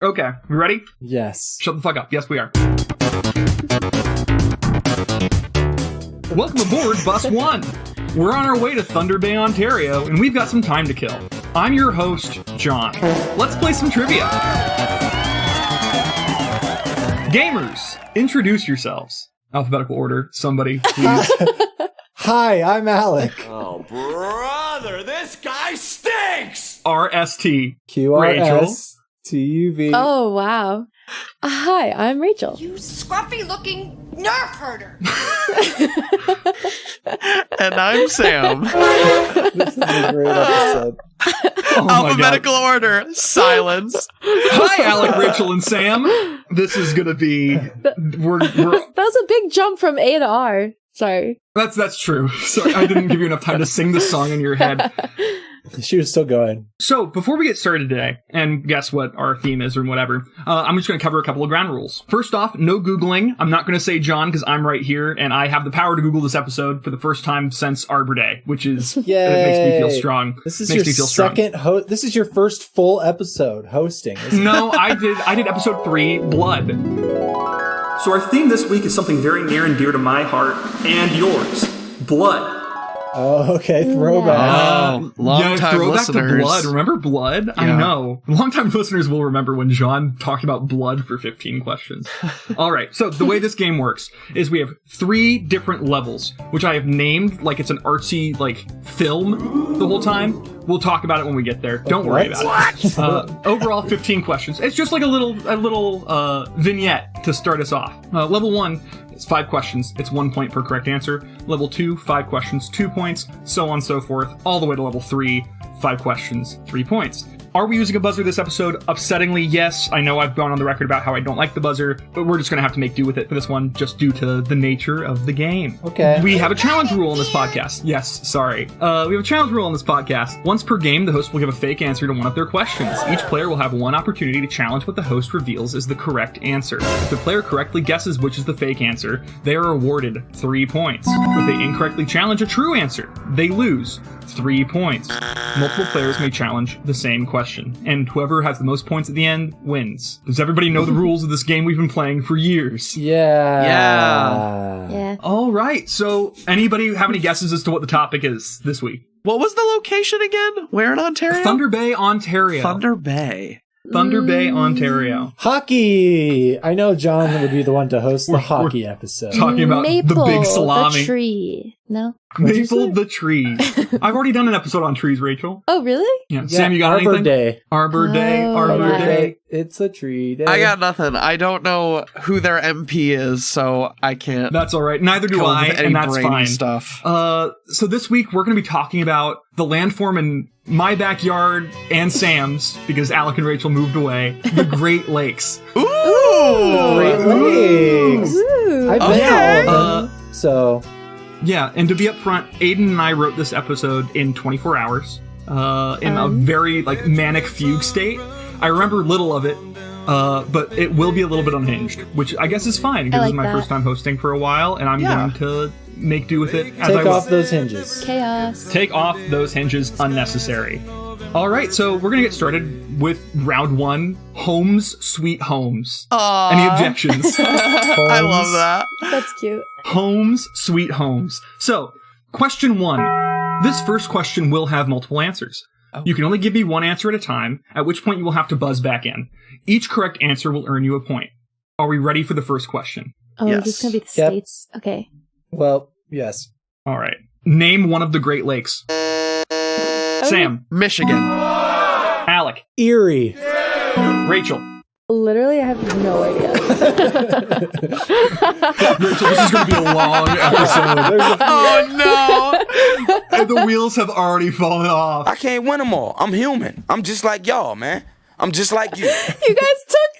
Okay, we ready? Yes. Shut the fuck up. Yes, we are. Welcome aboard Bus 1. We're on our way to Thunder Bay, Ontario, and we've got some time to kill. I'm your host, John. Let's play some trivia. Gamers, introduce yourselves. Alphabetical order, somebody, please. Hi, I'm Alec. Oh, brother, this guy stinks! RST. QRS. Rachel. TUV. Oh, wow. Hi, I'm Rachel. You scruffy-looking nerf herder. And I'm Sam. This is a great episode. Oh my Alphabetical God. order. Silence. Hi, Alec, Rachel, and Sam. This is gonna be... We're That was a big jump from A to R. Sorry. That's true. Sorry, I didn't give you enough time to sing the song in your head. She was still going. So, before we get started today, and guess what our theme is or whatever, I'm just going to cover a couple of ground rules. First off, no Googling. I'm not going to say John because I'm right here, and I have the power to Google this episode for the first time since Arbor Day, which is... Yay. It makes me feel strong. This is makes your me feel second This is your first full episode hosting, isn't it? No, I did episode 3, Blood. So our theme this week is something very near and dear to my heart and yours. Blood. Oh, okay. Throwback. Long-time throwback listeners. to Blood. Remember Blood? Yeah. I know. Long-time listeners will remember when John talked about blood for 15 questions. All right. So the way this game works is we have 3 different levels, which I have named like it's an artsy film the whole time. We'll talk about it when we get there. Don't worry about it. Overall, 15 questions. It's just like a little vignette to start us off. Level 1. It's 5 questions. It's 1 point per correct answer. Level 2, 5 questions, 2 points, so on and so forth, all the way to level 3, 5 questions, 3 points. Are we using a buzzer this episode? Upsettingly, yes. I know I've gone on the record about how I don't like the buzzer, but we're just going to have to make do with it for this one, just due to the nature of the game. Okay. We have a challenge rule in this podcast. Yes, sorry. We have a challenge rule in this podcast. Once per game, the host will give a fake answer to one of their questions. Each player will have one opportunity to challenge what the host reveals is the correct answer. If the player correctly guesses which is the fake answer, they are awarded 3 points. If they incorrectly challenge a true answer, they lose 3 points. Multiple players may challenge the same question, and whoever has the most points at the end wins. Does everybody know the rules of this game we've been playing for years? Yeah. All right, so anybody have any guesses as to what the topic is this week? What was the location again? Where in Ontario? Thunder Bay, Ontario. Thunder Bay. Thunder Bay, Ontario. Hockey! I know John would be the one to host the hockey episode. Talking about Maple, the big salami. the tree. No? Maple the tree. I've already done an episode on trees, Rachel. Oh, really? Yeah. Sam, you got Arbor anything? Day. Arbor Day. Oh, Arbor yeah. Day. It's a tree day. I got nothing. I don't know who their MP is, so I can't. That's all right. Neither do come up I, with any and that's brainy fine. stuff. So this week we're going to be talking about the landform in my backyard and Sam's, because Alec and Rachel moved away, the Great Lakes. Ooh! Great Lakes. Ooh. I've been Okay. to all of them, so... Yeah, and to be upfront, Aiden and I wrote this episode in 24 hours, in a very, manic fugue state. I remember little of it, but it will be a little bit unhinged, which I guess is fine, because I this is like my that. first time hosting for a while, and I'm going to make do with it as I Take will. off those hinges. Chaos. Take off those hinges, unnecessary. All right, so we're going to get started with round 1, Homes Sweet Homes. Aww. Any objections? I love that. That's cute. Homes Sweet Homes. So, question 1. This first question will have multiple answers. Oh. You can only give me one answer at a time, at which point you will have to buzz back in. Each correct answer will earn you a point. Are we ready for the first question? Oh, Yes. this is going to be the Yep. states. Okay. Well, yes. All right. Name one of the Great Lakes. Sam. Michigan. Alec. Erie. Rachel. Literally, I have no idea. Rachel, this is going to be a long episode. Oh no! And the wheels have already fallen off. I can't win them all. I'm human. I'm just like y'all, man. I'm just like you. You guys took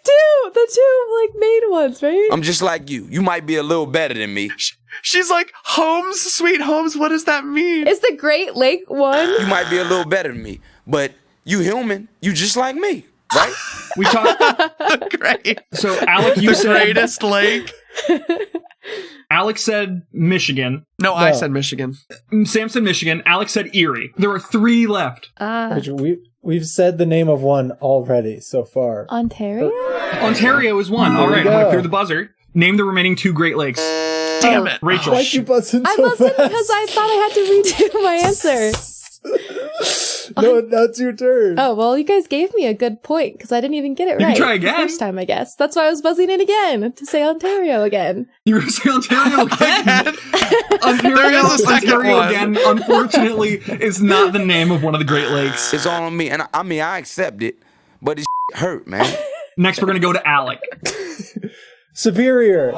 the two main ones, right? I'm just like you. You might be a little better than me. She's like, Homes, Sweet Homes, what does that mean? Is the Great Lake one? You might be a little better than me. But you human. You just like me, right? We talked. Great. So, Alec, you The said. greatest lake. Alex said Michigan. No, I said Michigan. Sam said Michigan. Alex said Erie. There are 3 left. Rachel, We've said the name of one already so far. Ontario? Ontario is one. All right, I'm going to clear the buzzer. Name the remaining 2 Great Lakes. Damn it. Rachel. Why'd you buzz in I so buzzed in fast? because I thought I had to redo my answer. No, that's your turn. Oh, well, you guys gave me a good point because I didn't even get it You right. can try again. The first time, I guess. That's why I was buzzing in again to say Ontario again. You were going to say Ontario again? There is a second Ontario one. again, unfortunately, is not the name of one of the Great Lakes. It's all on me. And I accept it, but it's hurt, man. Next, we're going to go to Alec. Superior.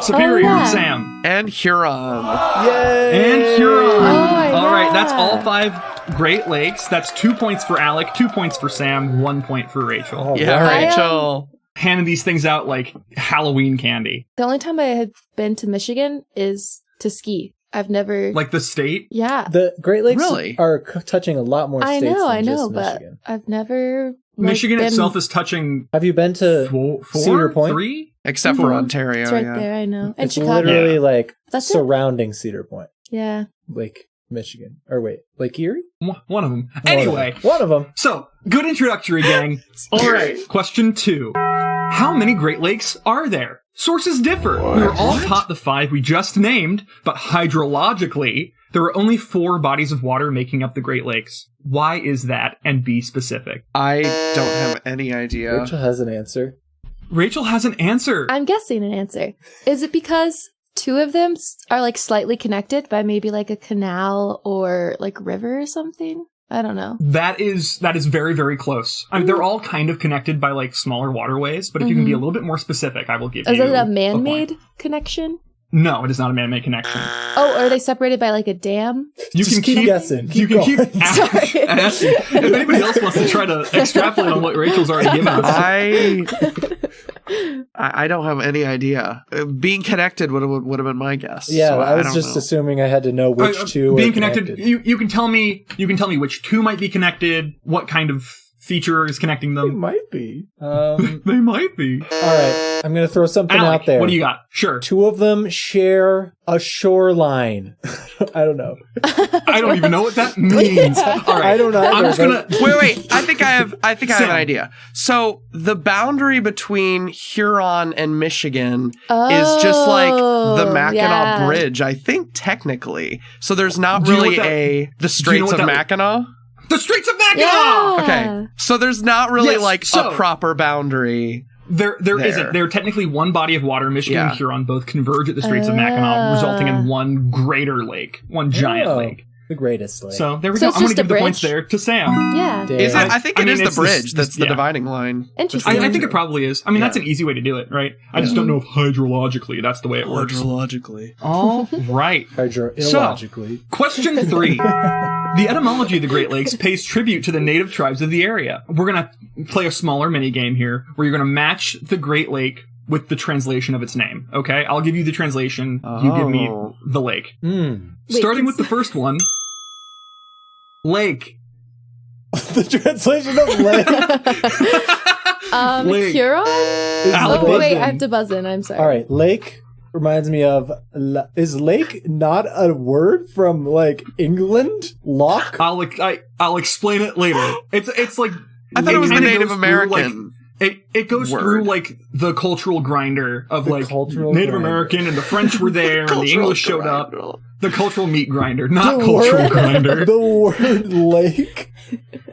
Superior, yeah. Sam. And Huron. Yay. And Huron. my All right, God. that's all 5 Great Lakes. That's 2 points for Alec, 2 points for Sam, 1 point for Rachel. All Yeah, right. Rachel. Handing these things out like Halloween candy. The only time I had been to Michigan is to ski. I've never... Like the state. yeah. The Great Lakes Really? are touching a lot more I states know, than I know, just but Michigan. I've never... Michigan been- itself is touching Have you been to 4, Cedar Point? 3? Except for Ontario, It's right yeah. there, I know. And It's Chicago. literally Yeah. like That's it? surrounding Cedar Point, Yeah. Lake Michigan. Or wait, Lake Erie? One of them. Anyway, One of them. so good introductory, gang. All right, question 2. How many Great Lakes are there? Sources differ. We were all taught the 5 we just named, but hydrologically, there are only 4 bodies of water making up the Great Lakes. Why is that? And be specific. I don't have any idea. Rachel has an answer. Rachel has an answer. I'm guessing an answer. Is it because 2 of them are like slightly connected by maybe like a canal or like river or something? I don't know. That is very, very close. I mean, they're all kind of connected by like smaller waterways, but if you can be a little bit more specific, I will give Is you it a point. man-made connection? No, it is not a man-made connection. Oh, are they separated by like a dam? You Just can keep guessing. You Keep can keep going. asking. If anybody else wants to try to extrapolate on what Rachel's already given us. I don't have any idea. Being connected would have been my guess. Yeah, so I was don't just know. assuming I had to know which 2 being are connected. You can tell me which 2 might be connected, what kind of feature is connecting It them. might be. They might be. All right, I'm going to throw something Alec, out there. what do you got? Sure. 2 of them share a shoreline. I don't know. I don't even know what that means. All right. I don't either, I'm just gonna. Wait. I think I have an Sam. idea. So the boundary between Huron and Michigan is just like the Mackinac yeah. Bridge, I think, technically. So there's not Do you know really what that- the Straits what of that- Mackinac. The Straits of Mackinac. Yeah. Okay. So there's not really Yes, like so- a proper boundary. There isn't. They're technically one body of water. Michigan and Huron both converge at the Straits of Mackinac, resulting in one greater lake, one giant Oh, lake. the greatest lake. So there we So go. it's I'm going to just a give the points bridge? there to Sam. Yeah. Damn. Is it? I think I it mean, is the it's bridge that's the yeah. dividing line. Interesting. I think it probably is. I mean, that's Yeah. an easy way to do it, right? I just don't know if hydrologically that's the way it works. Hydrologically. All right. Hydro-illogically. Question 3. The etymology of the Great Lakes pays tribute to the native tribes of the area. We're going to play a smaller mini game here where you're going to match the Great Lake with the translation of its name. Okay? I'll give you the translation. You give me Oh. the lake. Wait, Starting with the first one. Lake. The translation of lake. Lake. Huron? Alec, Oh, buzz wait, in. I have to buzz in. I'm sorry. All right, lake reminds me of... is lake not a word from, like, England? Loch? I'll explain it later. It's like I thought it was the kinda Native goes through, like, American. It goes word. through like the cultural grinder of The like cultural Native grinder. American and the French were there and the Cultural English showed up. grinder. The cultural meat grinder, not The cultural word- grinder. The word lake.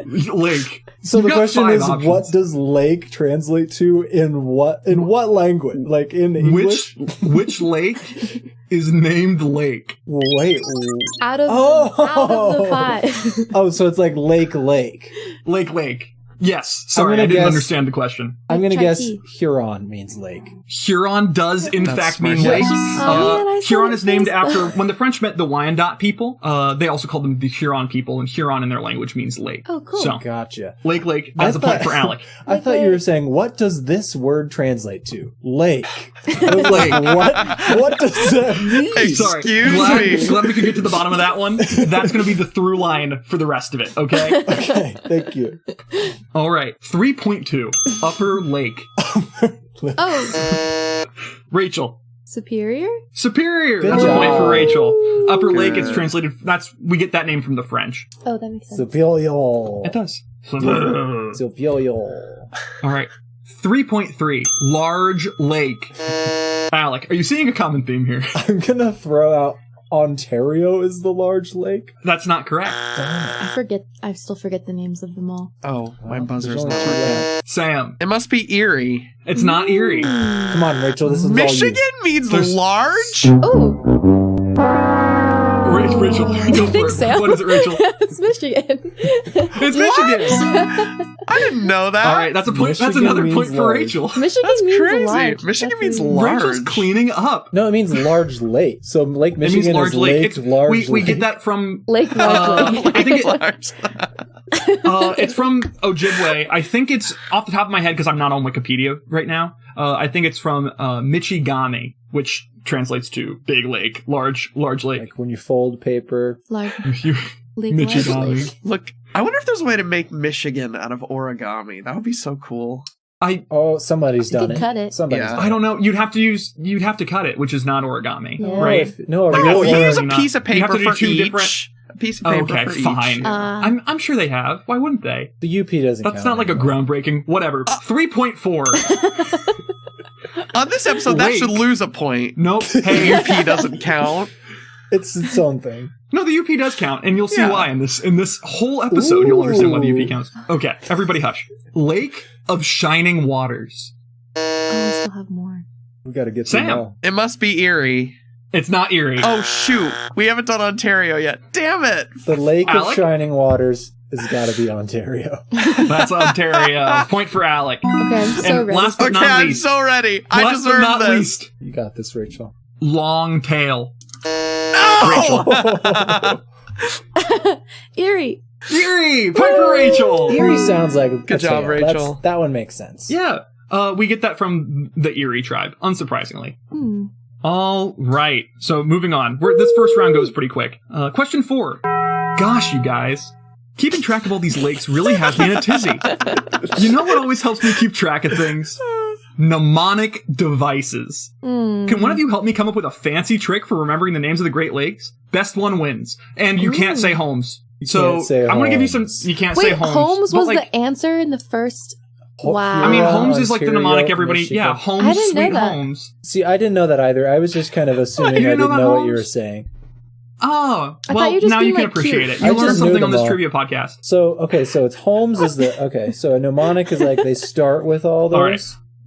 Lake. So You've the got question 5 is, options. what does lake translate to in what language? Like in English? Which lake is named Lake? Wait. Out of the 5. Oh, so it's like lake. Lake. Yes. Sorry, gonna I didn't guess- understand the question. I'm gonna Try guess key. Huron means lake. Huron does in That's fact smart. mean lake. man, I said Huron it is named first. after when the French met the Wyandot people. They also called them the Huron people, and Huron in their language means lake. Oh, cool. So Gotcha. Lake. That's a point for Alec. I thought you were saying, what does this word translate to? Lake. I was like, what does that mean? Sorry. Excuse me. Glad we could get to the bottom of that one. That's going to be the through line for the rest of it, okay? Okay, thank you. All right. 3.2. Upper Lake. Oh, Rachel. Superior? Superior. Good That's a job. point for Rachel. Upper Lake, it's Good. translated. We get that name from the French. Oh, that makes sense. Superior. It does. Silvio. All right. 3.3. Large lake. Alec, are you seeing a common theme here? I'm gonna throw out Ontario is the large lake. That's not correct. I still forget the names of them all. Oh, my buzzer's There's not only two working. left. Sam, It must be Erie. it's not Erie. Come on, Rachel. This is Michigan all means There's- large? Oh, Rachel, go I for think it. so. What is it, Rachel? It's Michigan. It's Michigan. I didn't know that. All right, that's a point. That's Michigan another means point for large. Rachel. Michigan That's means crazy. large. Michigan That's means really- large. Rachel's cleaning up. No, it means large lake. So Lake It means Michigan large is lake. lake, It's, large we lake. get that from Lake Large Lake. I think it, large. it's from Ojibwe. I think it's off the top of my head because I'm not on Wikipedia right now. I think it's from Michigami, which translates to big lake, large lake. Like when you fold paper. Large You- Lake Large Michigami. Lake. Look, I wonder if there's a way to make Michigan out of origami. That would be so cool. Oh, somebody's You done could it. cut it. Somebody's Yeah. done I don't know. You'd have to cut it, which is not origami, Yeah. it. right? No, Like, No, that's you not- use a not- piece of you have paper to do for two each. different- A piece of paper Okay, for fine. each. I'm sure they have. Why wouldn't they? the UP doesn't That's count not like a anymore. groundbreaking. Whatever. 3.4. On this episode, that Lake. should lose a point. Nope. Hey, UP doesn't count. It's its own thing. no, the UP does count, and you'll see Yeah. why in this whole episode. You'll understand why the Ooh. UP counts. Okay, everybody, hush. Lake of Shining Waters. Oh, I still have more. We got to get Sam. them all. It must be Erie. It's not Erie. Oh, shoot. We haven't done Ontario yet. Damn it. The Lake of Alec? Shining Waters has got to be Ontario. That's Ontario. Point for Alec. Okay, I'm so And ready. last but Okay, not I'm least, so ready. I last but deserve not this. least, You got this, Rachel. long tail. No! Erie. Erie. Point for Rachel. Erie sounds like a Good job, tail. Rachel. That one makes sense. Yeah. We get that from the Erie tribe, unsurprisingly. Hmm. All right. So moving on. This first round goes pretty quick. Question 4. Gosh, you guys. Keeping track of all these lakes really has me in a tizzy. You know what always helps me keep track of things? Mnemonic devices. Hmm. Can one of you help me come up with a fancy trick for remembering the names of the Great Lakes? Best one wins. And you can't say Holmes. So can't say I'm going to give you some... Holmes. You can't Wait, say Holmes. Holmes but, was like, the answer in the first. Wow. I mean, Huron, Holmes is like the mnemonic Ontario, everybody... Michigan. Yeah, I Holmes, didn't know Sweet that. Holmes. See, I didn't know that either. I was just kind of assuming I you didn't didn't know know that, what you were Holmes? saying. Oh, I well, thought you were just now you being, can like, appreciate cute. it. I You just learned knew something on them this all. trivia podcast. So, okay, so it's Holmes is the... Okay, so a mnemonic is like they start with all those. All right.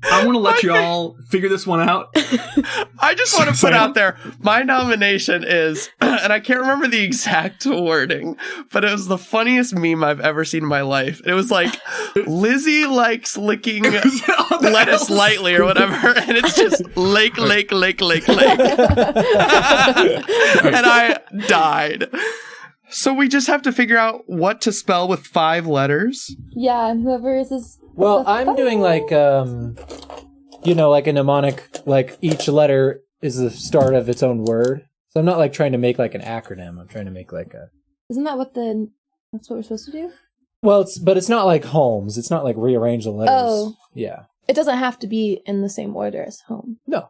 I want to let you all figure this one out. I just want to Sam? put out there, my nomination is, and I can't remember the exact wording, but it was the funniest meme I've ever seen in my life. It was like, Lizzie likes licking lettuce lightly or whatever, and it's just lake, lake, lake, lake, lake. And I died. So we just have to figure out what to spell with 5 letters. Yeah, and whoever is. Well, I'm doing like, like a mnemonic, like each letter is the start of its own word. So I'm not like trying to make like an acronym. I'm trying to make like a... Isn't that what that's what we're supposed to do? Well, it's not like Holmes. It's not like rearrange the letters. Oh. Yeah. It doesn't have to be in the same order as home. No.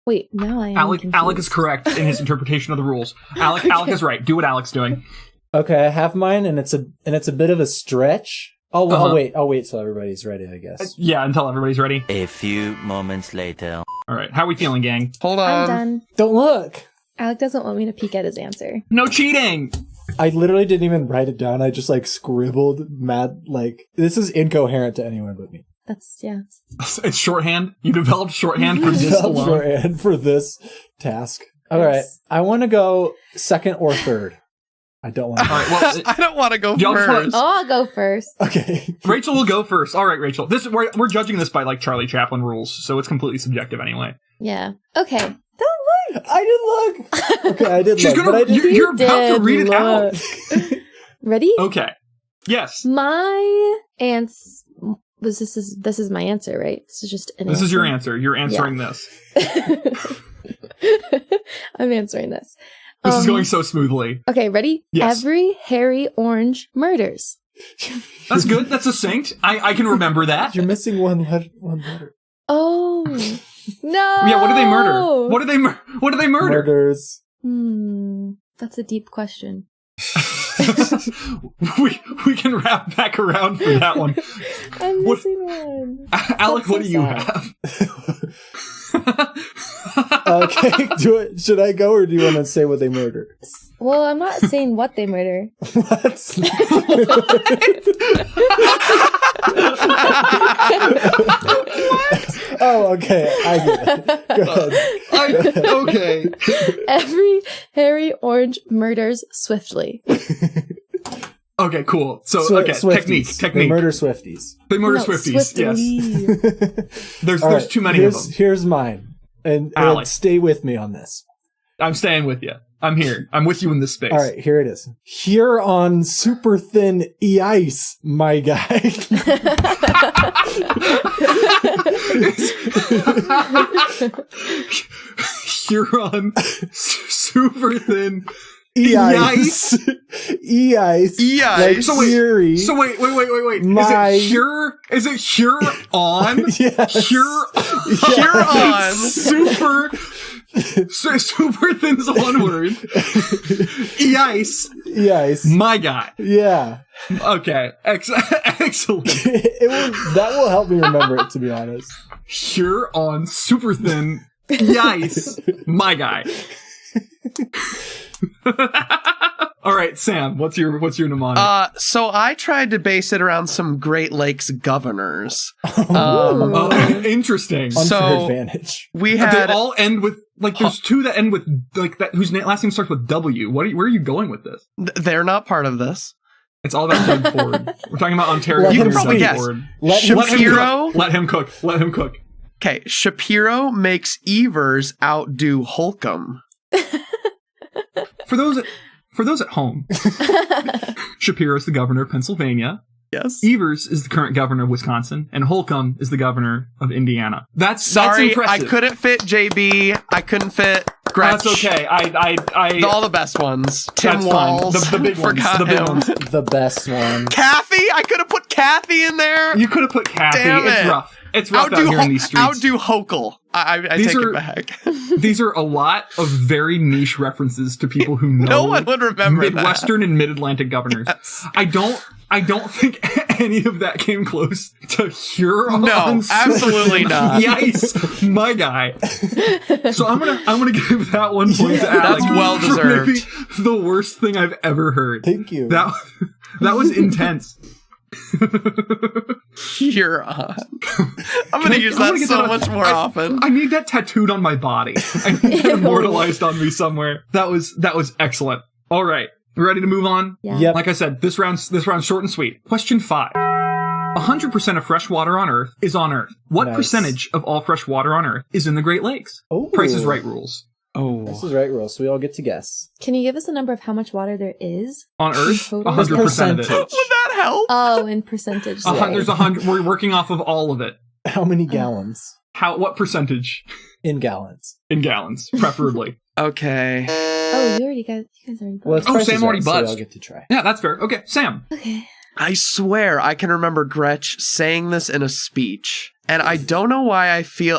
Wait, now I am Alec confused. is correct in his interpretation of the rules. Alec is right. Do what Alec's doing. Okay, I have mine, and it's a bit of a stretch. I'll wait till everybody's ready, I guess. Yeah, until everybody's ready. A few moments later. All right. How are we feeling, gang? Hold I'm on. done. Don't look. Alec doesn't want me to peek at his answer. No cheating. I literally didn't even write it down. I just like scribbled mad. Like this is incoherent to anyone but me. That's, yeah. It's shorthand. You developed shorthand for this Developed alone. shorthand for this task. All right, Yes. I want to go second or third. I don't want. All right. Well, I don't want to go Y'all just wanna- first. Oh, I'll go first. Okay. Rachel will go first. All right, Rachel. We're judging this by like Charlie Chaplin rules, so it's completely subjective anyway. Yeah. Okay. I didn't look. Okay, I did She's look, gonna. but I didn't. You're about to did read it out. look. Ready? Okay. Yes. My this is my answer, right? This is just an This is your answer. You're answering this. I'm answering this. This is going so smoothly. Okay, ready? Yes. Every hairy orange murders. That's good. That's succinct. I can remember that. You're missing one letter. Oh no! Yeah. What do they murder? What do they murder? Murders. That's a deep question. we can wrap back around for that one. I'm missing one. Alec, That's what so do you sad. have? Okay, should I go or do you want to say what they murder? Well, I'm not saying what they murder. What? Oh, okay. I get it. Go ahead. Okay. Every hairy orange murders swiftly. Okay, cool. So, Swifties. technique. They murder Swifties. They murder No, Swifties, yes. swiftly. All There's right, too many of them. Here's mine. And Alec. stay with me on this. I'm staying with you. I'm here. I'm with you in this space. All right, here it is. Here on super thin ice, my guy. Huron, super thin. E-ice. E-ice. E-ice. Like So wait, Fury. So wait. My- Is it Huron? Yes. Huron. Super thin's one word. E-ice. E-ice. My guy. Yeah. Okay. Excellent. That will help me remember it, to be honest. Huron, super thin. E-ice. My guy. All right, Sam, what's your mnemonic? So I tried to base it around some Great Lakes governors. Interesting. So- Unfair advantage. We They had all end with there's two that end with that whose last name starts with W. Where are you going with this? they're not part of this. It's all about Doug Ford. We're talking about Ontario. You can Doug probably guess. Ford. Let him Shapiro. Let him cook. Okay, Shapiro makes Evers outdo Holcomb. For those at home, Shapiro is the governor of Pennsylvania. Yes. Evers is the current governor of Wisconsin, and Holcomb is the governor of Indiana. That's Sorry, impressive. I couldn't fit JB. I couldn't fit Gretsch. That's okay. All the best ones. Tim That's fine. Walls. The big ones. Forgot The big him. ones. The best one. Kathy. I could have put Kathy in there. You could have put Kathy. Damn It's it. rough. It's rough out here in these streets. Outdo Hochul. I These take are- it back. These are a lot of very niche references to people who know No one would remember Midwestern and Mid-Atlantic governors. Yes. I don't think any of that came close to Huron. No, absolutely not. Yes, my guy. So I'm gonna give that one point to Alec. That's well for deserved. maybe the worst thing I've ever heard. Thank you. That was intense. Huron. I'm going to use that so much more often. I need that tattooed on my body. I need that immortalized on me somewhere. That was excellent. All right, ready to move on? Yeah. Yep. Like I said, this round's short and sweet. Question 5. 100% of fresh water on Earth is on Earth. What Nice. percentage of all fresh water on Earth is in the Great Lakes? Oh. Price is Right rules. This is right, Rule, so we all get to guess. Can you give us a number of how much water there is? On Earth, Total? 100% of it. Percentage. Would that help? Oh, in percentage. There's 100. We're working off of all of it. How many gallons? What percentage? In gallons. In gallons, preferably. Okay. Oh, you guys already. Well, it's Oh, Price Sam is already Right, so we buzzed. all get to try. Yeah, that's fair. Okay, Sam. Okay. I swear I can remember Gretsch saying this in a speech. And I don't know why I seem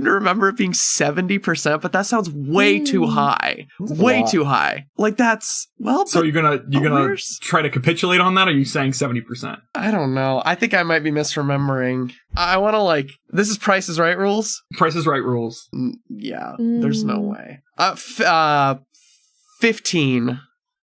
to remember it being 70%, but that sounds way too high. That's a Way lot. too high. Like that's, well, So you're gonna where's- try to capitulate on that, or are you saying 70%? I don't know. I think I might be misremembering. I want to this is Price is Right rules? Price is Right rules. Yeah, there's no way. 15.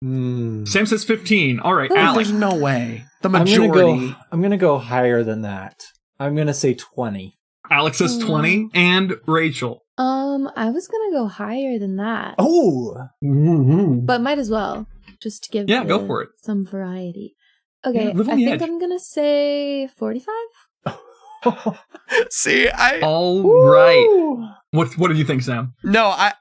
Sam says 15. All right, Oh, Alec. there's no way. The I'm majority. gonna go higher than that. I'm gonna say 20. Alex says 20, and Rachel. I was gonna go higher than that, Oh! but might as well just to give go for it. some variety. Okay, Yeah, live on I the think edge. I'm gonna say 45. See, All right. What did you think, Sam? No, I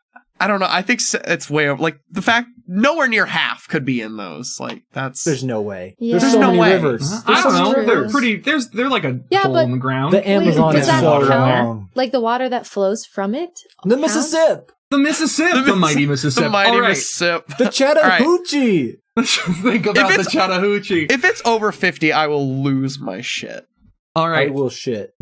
don't know. I think it's way over. Like the fact nowhere near half could be in those. Like that's There's no way. Yeah. There's There's so no many way. rivers. I There's don't so know. many They're rivers. pretty. They're like a Yeah, hole but- in the ground. The Amazon does is that so count? long. Like the water that flows from it. The counts? Mississippi. The Mississippi, the mighty Mississippi. the mighty All right. Mississippi. The Chattahoochee. Think about the it's- Chattahoochee. If it's over 50, I will lose my shit. All I right. will shit.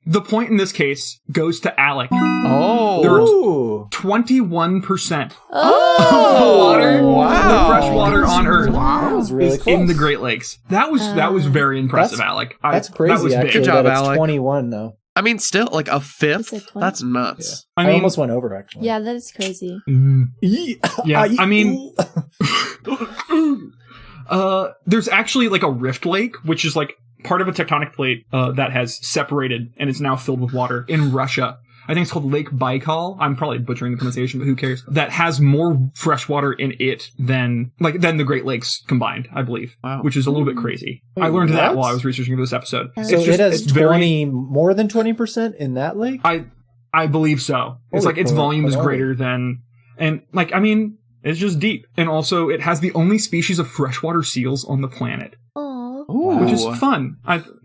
The point in this case goes to Alec. Oh. There are Ooh. 21% Oh, water, wow. the fresh water on Earth That was really is close. in the Great Lakes. That was very impressive, Alec. That's crazy, That was big. actually. Good job, that it's Alec. 21, though. I mean, still, like a Is fifth? it 20? That's nuts. I almost went over, actually. yeah, that is crazy. Yeah, I mean, there's actually like a rift lake, which is like part of a tectonic plate that has separated and is now filled with water in Russia. I think it's called Lake Baikal. I'm probably butchering the pronunciation, but who cares? That has more fresh water in it than the Great Lakes combined, I believe. Wow. Which is a little bit crazy. Wait, I learned that what? while I was researching for this episode. So So It's just- it has it's very- more than 20% in that lake? I believe so. It's Holy like its crap. volume is Holy. greater than, and like, I mean, it's just deep. And also it has the only species of freshwater seals on the planet, Aw. which is fun.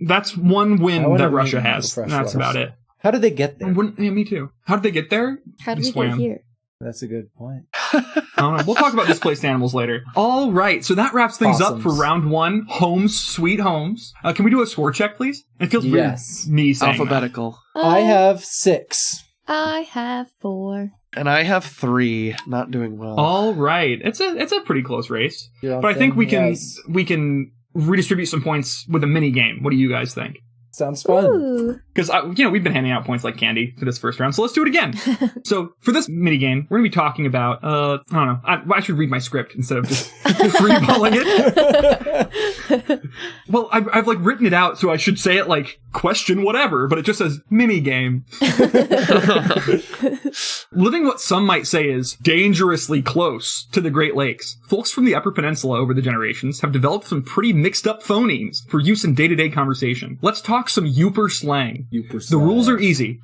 That's one I win wanna that Russia meet has. the And that's freshwater about it. How did they get there? Yeah, me too. How did they get there? How did They we swam. get here? That's a good point. I don't know. We'll talk about displaced animals later. All right. So that wraps things up for Possums. round one. Homes, sweet homes. Can we do a score check, please? It feels Yes. weird me saying that. Alphabetical. I have 6. I have 4. And I have 3. Not doing well. All right. It's a pretty close race. Your own But I think thing? we can redistribute some points with a mini game. What do you guys think? Sounds fun. Ooh. Because we've been handing out points like candy for this first round, so let's do it again. So for this mini game, we're gonna be talking about I don't know. I should read my script instead of just freeballing it. Well, I've like written it out, so I should say it like question whatever, but it just says mini game. Living what some might say is dangerously close to the Great Lakes, folks from the Upper Peninsula over the generations have developed some pretty mixed up phonemes for use in day-to-day conversation. Let's talk some Youper slang. The rules are easy.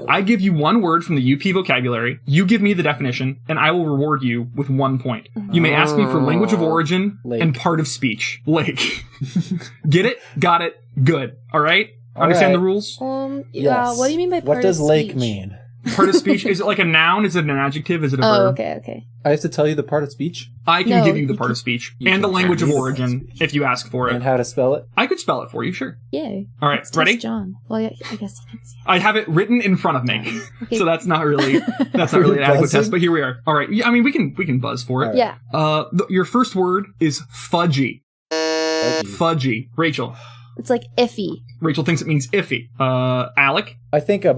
I give you one word from the UP vocabulary, you give me the definition, and I will reward you with 1 point. You may ask me for language of origin Lake. and part of speech. Lake. Get it? Got it? Good. All right? Understand right. the rules? Yeah, what do you mean by part What does of lake speech? mean? Part of speech, is it like a noun? Is it an adjective? Is it a Oh, verb? okay. I have to tell you the part of speech I can No, give you the you part can- of speech you and the can language of tell me the part of origin if you ask for it. and how to spell it. I could spell it for you, sure. Yay. All right, Let's ready? test John. Well, yeah, I guess you can see. I have it written in front of me, Okay. so that's not really an adequate buzzing? test. But here we are. All right, yeah, I mean we can buzz for it. All right. Yeah. Your first word is fudgy. Fudgy. Rachel. It's like iffy. Rachel thinks it means iffy. Alec, I think a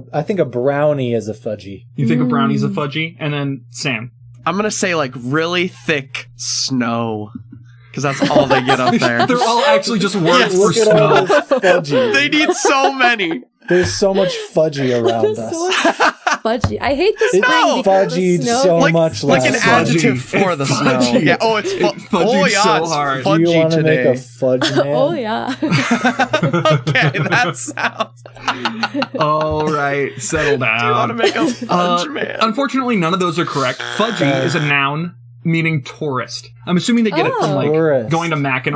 brownie is a fudgy. you think a brownie's a fudgy, and then Sam. I'm going to say like really thick snow. Because that's all they get up there. They're all actually just words for Look at all snow. this fudgy. They need so many. There's so much fudgy around There's us. so much fudgy. I hate the It's spring because fudgied the snow so gets- much Like an less. Fudgy. adjective for the It's snow. fudgy. Yeah. Oh, it's It's oh fudgy yeah, so it's hard. Do you fudgy want to make today. a fudge man? Oh yeah. Okay, that sounds. All right, settle down. Do you want to make a fudge man? Unfortunately, none of those are correct. Fudgy is a noun meaning tourist. I'm assuming they get it from like Tourist. going to Mackinac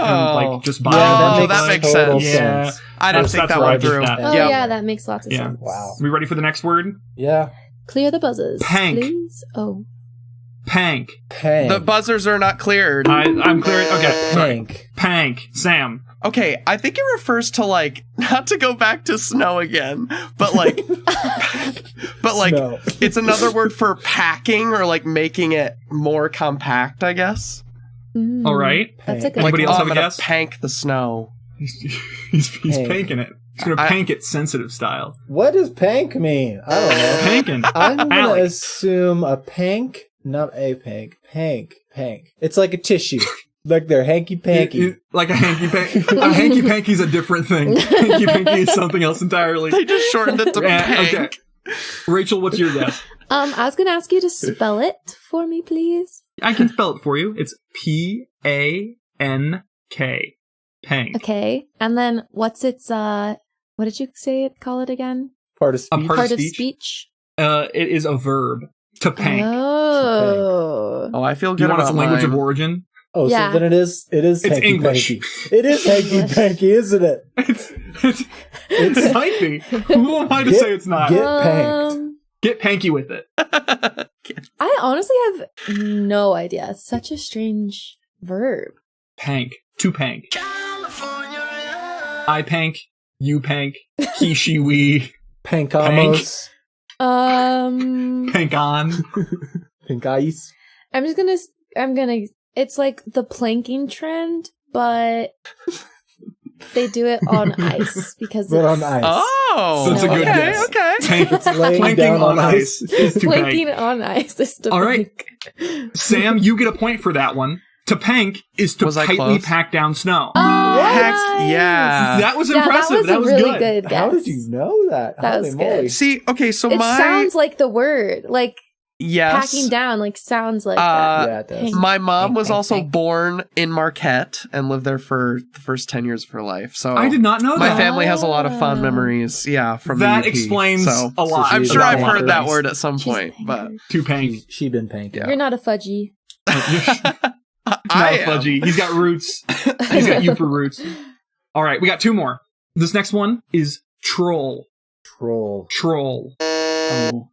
and like just buying. Yeah, a bunch of that things. makes total sense. Yeah. sense. I didn't That's think that where I one did through. that. Oh Yep. yeah, that makes lots of Yeah. sense. Wow. We ready for the next word? Yeah. Clear the buzzers, Pank. please. Oh. Pank. Pank. The buzzers are not cleared. I'm clearing. Okay, sorry. Pank. Pank. Sam. Okay, I think it refers to like not to go back to snow again, but like Snow. it's another word for packing or like making it more compact, I guess. Mm. All right. That's a good Anybody Like, else oh, have I'm a gonna guess? pank the snow. He's Pank. panking it. He's gonna I- pank it sensitive style. What does pank mean? I don't know. Panking. I'm gonna Alec. assume a pank, not a pank. Pank. It's like a tissue. Like they're hanky panky. Like a hanky panky. A hanky panky's a different thing. Hanky panky is something else entirely. They just shortened it to pank. Okay. Rachel, what's your guess? I was gonna ask you to spell it for me, please. I can spell it for you. It's Pank. Pank. Okay. And then what's its what did you say it call it again? Part of speech. Part of of speech? speech? It is a verb. To pank. Oh. Oh, I feel Do you good want about its language mine. of origin? Oh, Yeah. so then it is It's hanky English. panky. It is hanky panky, isn't it? It might be. Who am I to Get- say it's not? get- panked. Get panky with it. I honestly have no idea. It's such a strange verb. Pank. To pank. I pank. You pank. He, she, we. Pankamos. Pank on. Pink ice. I'm gonna, it's like the planking trend, but they do it on ice because But it's on ice. Oh, That's a good okay, guess. okay. Pank. It's laying Planking down on on ice is to planking pank. on ice is to All right. plank. Sam, you get a point for that one. To pank is to Was I tightly close? pack down snow. Oh, Heck nice. yeah. That was Yeah, impressive. that was a really good. good guess. How did you know that? That Holy was moly. good. See, okay, so It my sounds like the word, like yes, packing down, like sounds like that. Yeah, it does. Pank. my mom was Pank, also pank. born in Marquette and lived there for the first 10 years of her life. So I did not know my that. family has a lot of fond Ah. memories. Yeah, from That the UP. explains So a lot. I'm she's sure a I've panker. heard that word at some She's point, a but panker. To pank. She been panking. Yeah. You're not a fudgy. Not I a am. fudgy. He's got roots. He's got Uper roots. All right, we got two more. This next one is troll. Troll. Troll. Oh.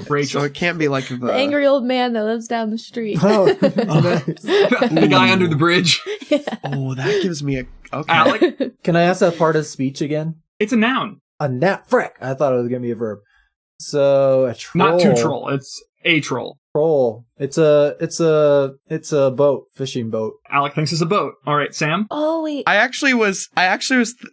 Rachel. So it can't be like The angry old man that lives down the street. Oh, nice. The guy under the bridge. Oh, that gives me a okay. Alec. Can I ask that part of speech again? It's a noun. A frick. I thought it was gonna be a verb. So a troll. Not to troll. It's a troll. Troll. It's a boat, fishing boat. Alec thinks it's a boat. All right, Sam. Oh wait. I actually was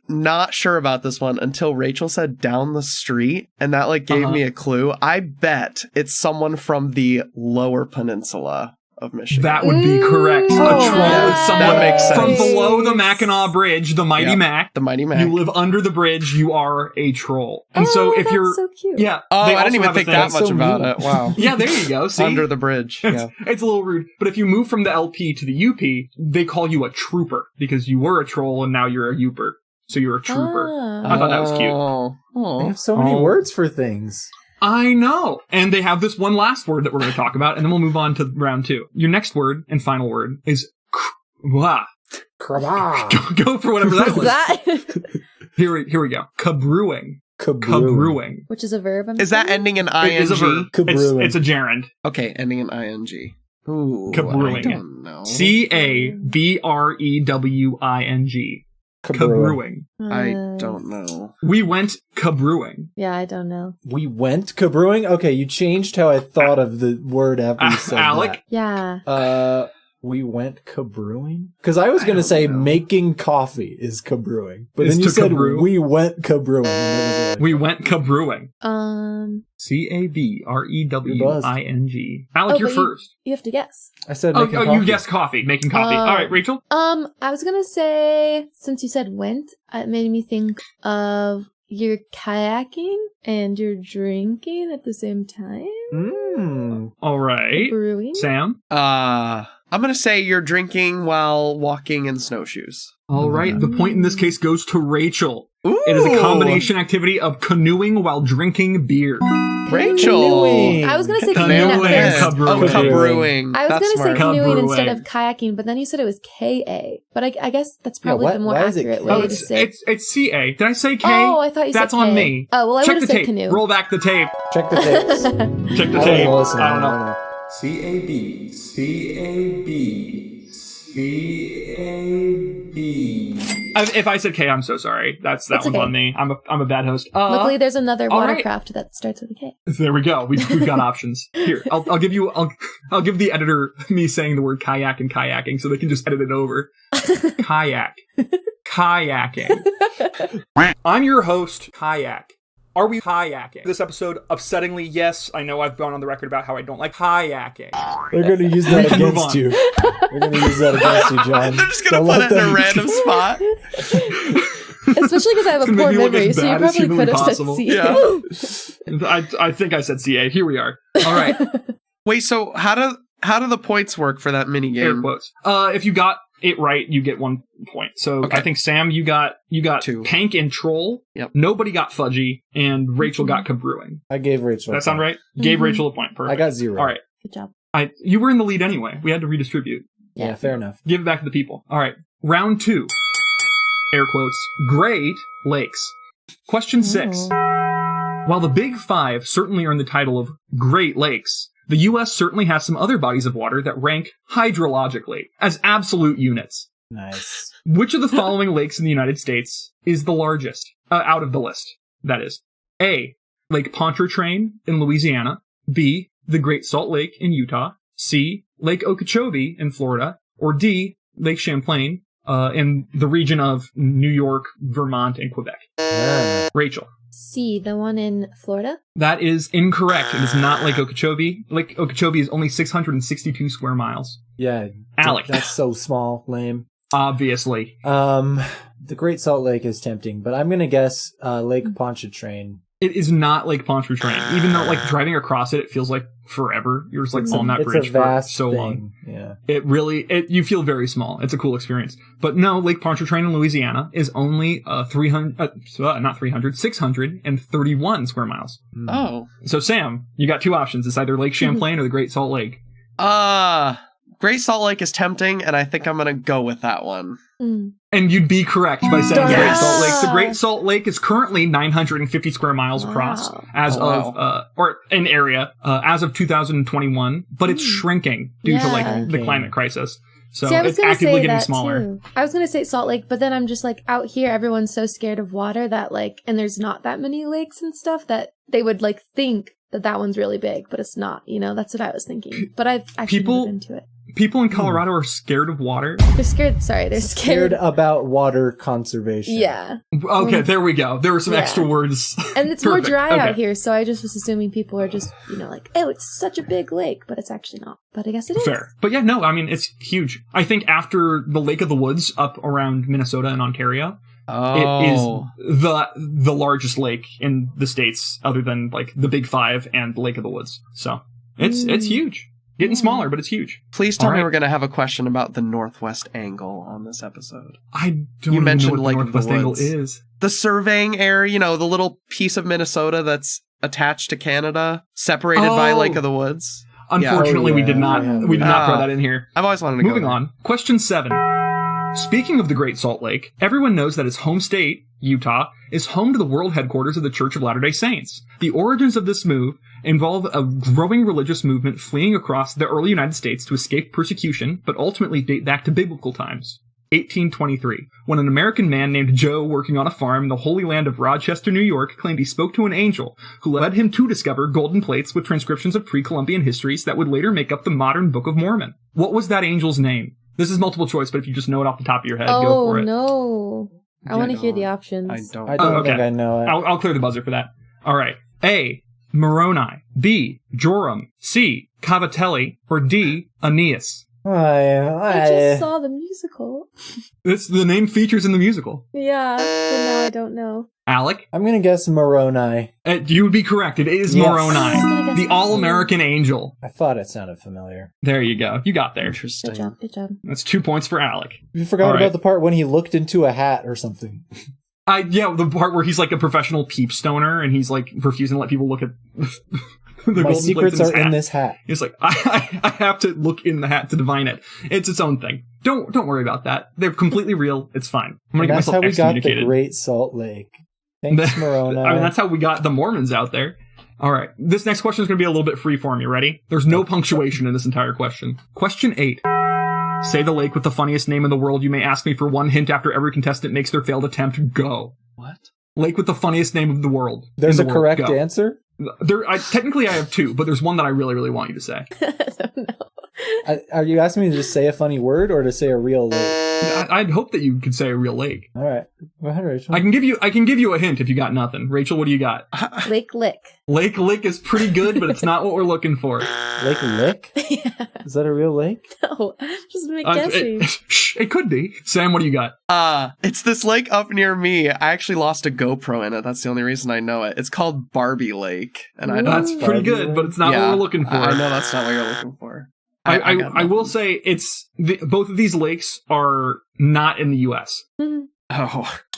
not sure about this one until Rachel said down the street, and that like gave me a clue. I bet it's someone from the Lower Peninsula of Michigan. That would be correct. Oh, a troll is someone that makes sense. from below the Mackinac Bridge, the Mighty Yep, Mac. the Mighty Mac. You live under the bridge. You are a troll. And so if that's you're, so cute. yeah. Oh, they I didn't also even have a think thing- that much so about mean. it. Wow. Yeah, there you go. See, Under the bridge. Yeah. It's a little rude. But if you move from the LP to the UP, they call you a trooper because you were a troll and now you're a Uper. So you're a trooper. Ah. I thought that was cute. Oh. They have so many Oh. words for things. I know. And they have this one last word that we're going to talk about, and then we'll move on to round two. Your next word and final word is wah. Krabah. Go for whatever that Is was. that Here we go. Cabrewing. Cabrewing. which is a verb? I'm Is that assuming? ending in ing? It is a verb. Cabrewing. It's a gerund. Okay, ending in ing. Ooh, Cabrewing. I don't know. Cabrewing. Cabrewing. I don't know. We went cabrewing. Yeah, I don't know. We went cabrewing? Okay, you changed how I thought of the word after you said Alec? Yeah. that. We went cabrewing? Because I was going to say making coffee is cabrewing. But Is then you to said cabrew? we went cabrewing. We went cabrewing. You Cabrewing. Alec, you're but first. You have to guess. I said Oh, making you coffee. guessed coffee. Making coffee. All right, Rachel. I was gonna say, since you said went, it made me think of you're kayaking and you're drinking at the same time. All right. Brewing. Sam. I'm gonna say you're drinking while walking in snowshoes. All right. The point in this case goes to Rachel. Ooh, It is a combination activity of canoeing while drinking beer. Rachel. Canoeing. I was gonna say Canoeing. canoeing at first. Cabrewing. Oh, cabrewing. I was That's gonna say smart. canoeing instead Cabrewing. of kayaking, but then you said it was K-A. But I guess that's probably what- the more why is it accurate K? way Oh, to it's say. CA. Did I say K? Oh, I thought you said That's on K. me. Oh, well, I Check would the have said tape. canoe. Roll back the tape. Check the tapes. Check the I tape. wasn't listening. I don't know. know. CAB. If I said K, I'm so sorry. That It's one's okay. on me. I'm a bad host. Luckily, there's another all right. watercraft that starts with a K. There we go. We've got options. Here, I'll give you. I'll give the editor me saying the word kayak and kayaking, so they can just edit it over. Kayak, kayaking. I'm your host, Kayak. Are we kayaking? This episode, upsettingly, yes. I know I've gone on the record about how I don't like kayaking. They're going to use that We can move against on. you. They're going to use that against you, John. They're just gonna Don't put let it in a them- random spot. Especially because I have a It's gonna poor make you look memory, as so you bad as probably humanly could have possible. said C. Yeah. I think I said CA. Here we are. All right. Wait, so how do the points work for that mini Air game? quotes. If you got it right, you get 1 point. So Okay. I think Sam, you got 2. Pank and Troll. Yep. Nobody got Fudgy, and Rachel got Cabrewing. I gave Rachel. Does that sound right? Gave Rachel a point. Perfect. I got 0. All right. Good job. You were in the lead anyway. We had to redistribute. Yeah, fair enough. Give it back to the people. All right. Round 2. Air quotes. Great Lakes. Question 6. While the Big Five certainly earned the title of Great Lakes, the U.S. certainly has some other bodies of water that rank hydrologically as absolute units. Nice. Which of the following lakes in the United States is the largest? out of the list, that is. A, Lake Pontchartrain in Louisiana. B, the Great Salt Lake in Utah. C, Lake Okeechobee in Florida. Or D, Lake Champlain in the region of New York, Vermont, and Quebec. Rachel. C, the one in Florida? That is incorrect. It is not Lake Okeechobee. Lake Okeechobee is only 662 square miles. Yeah. Alec. That's so small. Lame. Obviously. The Great Salt Lake is tempting, but I'm going to guess Lake Pontchartrain. It is not Lake Pontchartrain. Even though, like, driving across it feels like forever. You're just, like, on that bridge for so long. Yeah. You feel very small. It's a cool experience. But no, Lake Pontchartrain in Louisiana is only 631 square miles. Oh. So, Sam, you got two options. It's either Lake Champlain or the Great Salt Lake. Great Salt Lake is tempting, and I think I'm going to go with that one. And you'd be correct by saying Yes. Great Salt Lake. The Great Salt Lake is currently 950 square miles across as or an area, as of 2021, but it's shrinking due to like the climate crisis. So it's actively getting smaller. Too. I was going to say Salt Lake, but then I'm just like, out here, everyone's so scared of water that like, and there's not that many lakes and stuff that they would like think that one's really big, but it's not, you know, that's what I was thinking. But I've actually never been to it. People in Colorado are scared of water. They're scared. Sorry, they're scared about water conservation. Yeah. Okay, there we go. There were some extra words. And it's more dry out here, so I just was assuming people are just, you know, like, oh, it's such a big lake, but it's actually not. But I guess it is. Fair. But yeah, no, I mean, it's huge. I think after the Lake of the Woods up around Minnesota and Ontario, it is the largest lake in the States other than like the Big Five and the Lake of the Woods. So it's huge. Getting smaller, but it's huge. Please tell me we're going to have a question about the northwest angle on this episode. I don't You mentioned know what Lake the of the northwest angle Woods. is. The surveying area, you know, the little piece of Minnesota that's attached to Canada, separated by Lake of the Woods. Unfortunately, we did not throw that in here. I've always wanted to Moving go there. on. Question 7. Speaking of the Great Salt Lake, everyone knows that its home state, Utah, is home to the world headquarters of the Church of Latter-day Saints. The origins of this move involve a growing religious movement fleeing across the early United States to escape persecution, but ultimately date back to biblical times. 1823, when an American man named Joe working on a farm in the Holy Land of Rochester, New York, claimed he spoke to an angel who led him to discover golden plates with transcriptions of pre-Columbian histories that would later make up the modern Book of Mormon. What was that angel's name? This is multiple choice, but if you just know it off the top of your head, go for it. Oh, no. I want to hear the options. I don't think I know it. I'll clear the buzzer for that. All right. A, Moroni. B, Joram. C, Cavatelli. Or D, Aeneas. I just saw the musical. The name features in the musical. Yeah, but now I don't know. Alec? I'm going to guess Moroni. You would be correct. It is Yes. Moroni. The All-American Angel. I thought it sounded familiar. There you go. You got there. Interesting. Good job. That's 2 points for Alec. You forgot All right. about the part when he looked into a hat or something. The part where he's like a professional peep stoner and he's like refusing to let people look at the My golden secrets plates are in this hat. He's like, I have to look in the hat to divine it. It's its own thing. Don't worry about that. They're completely real. It's fine. I'm gonna get That's myself how we got the excommunicated. Great Salt Lake. Thanks, Moroni. I mean, that's how we got the Mormons out there. All right. This next question is going to be a little bit freeform. You ready? There's no punctuation in this entire question. Question 8. Say the lake with the funniest name in the world. You may ask me for one hint after every contestant makes their failed attempt. Go. What? Lake with the funniest name of the world. There's a in the world. correct Go. answer? Technically, I have 2, but there's one that I really, really want you to say. I don't know. Are you asking me to just say a funny word or to say a real lake? I'd hope that you could say a real lake. All right. Go ahead, Rachel. I can give you a hint if you got nothing. Rachel, what do you got? Lake Lick. Lake Lick is pretty good, but it's not what we're looking for. Lake Lick? Yeah. Is that a real lake? No, just guessing. It could be. Sam, what do you got? It's this lake up near me. I actually lost a GoPro in it. That's the only reason I know it. It's called Barbie Lake. And I know That's pretty good, but it's not what we're looking for. I know that's not what you're looking for. I will say both of these lakes are not in the U.S. Oh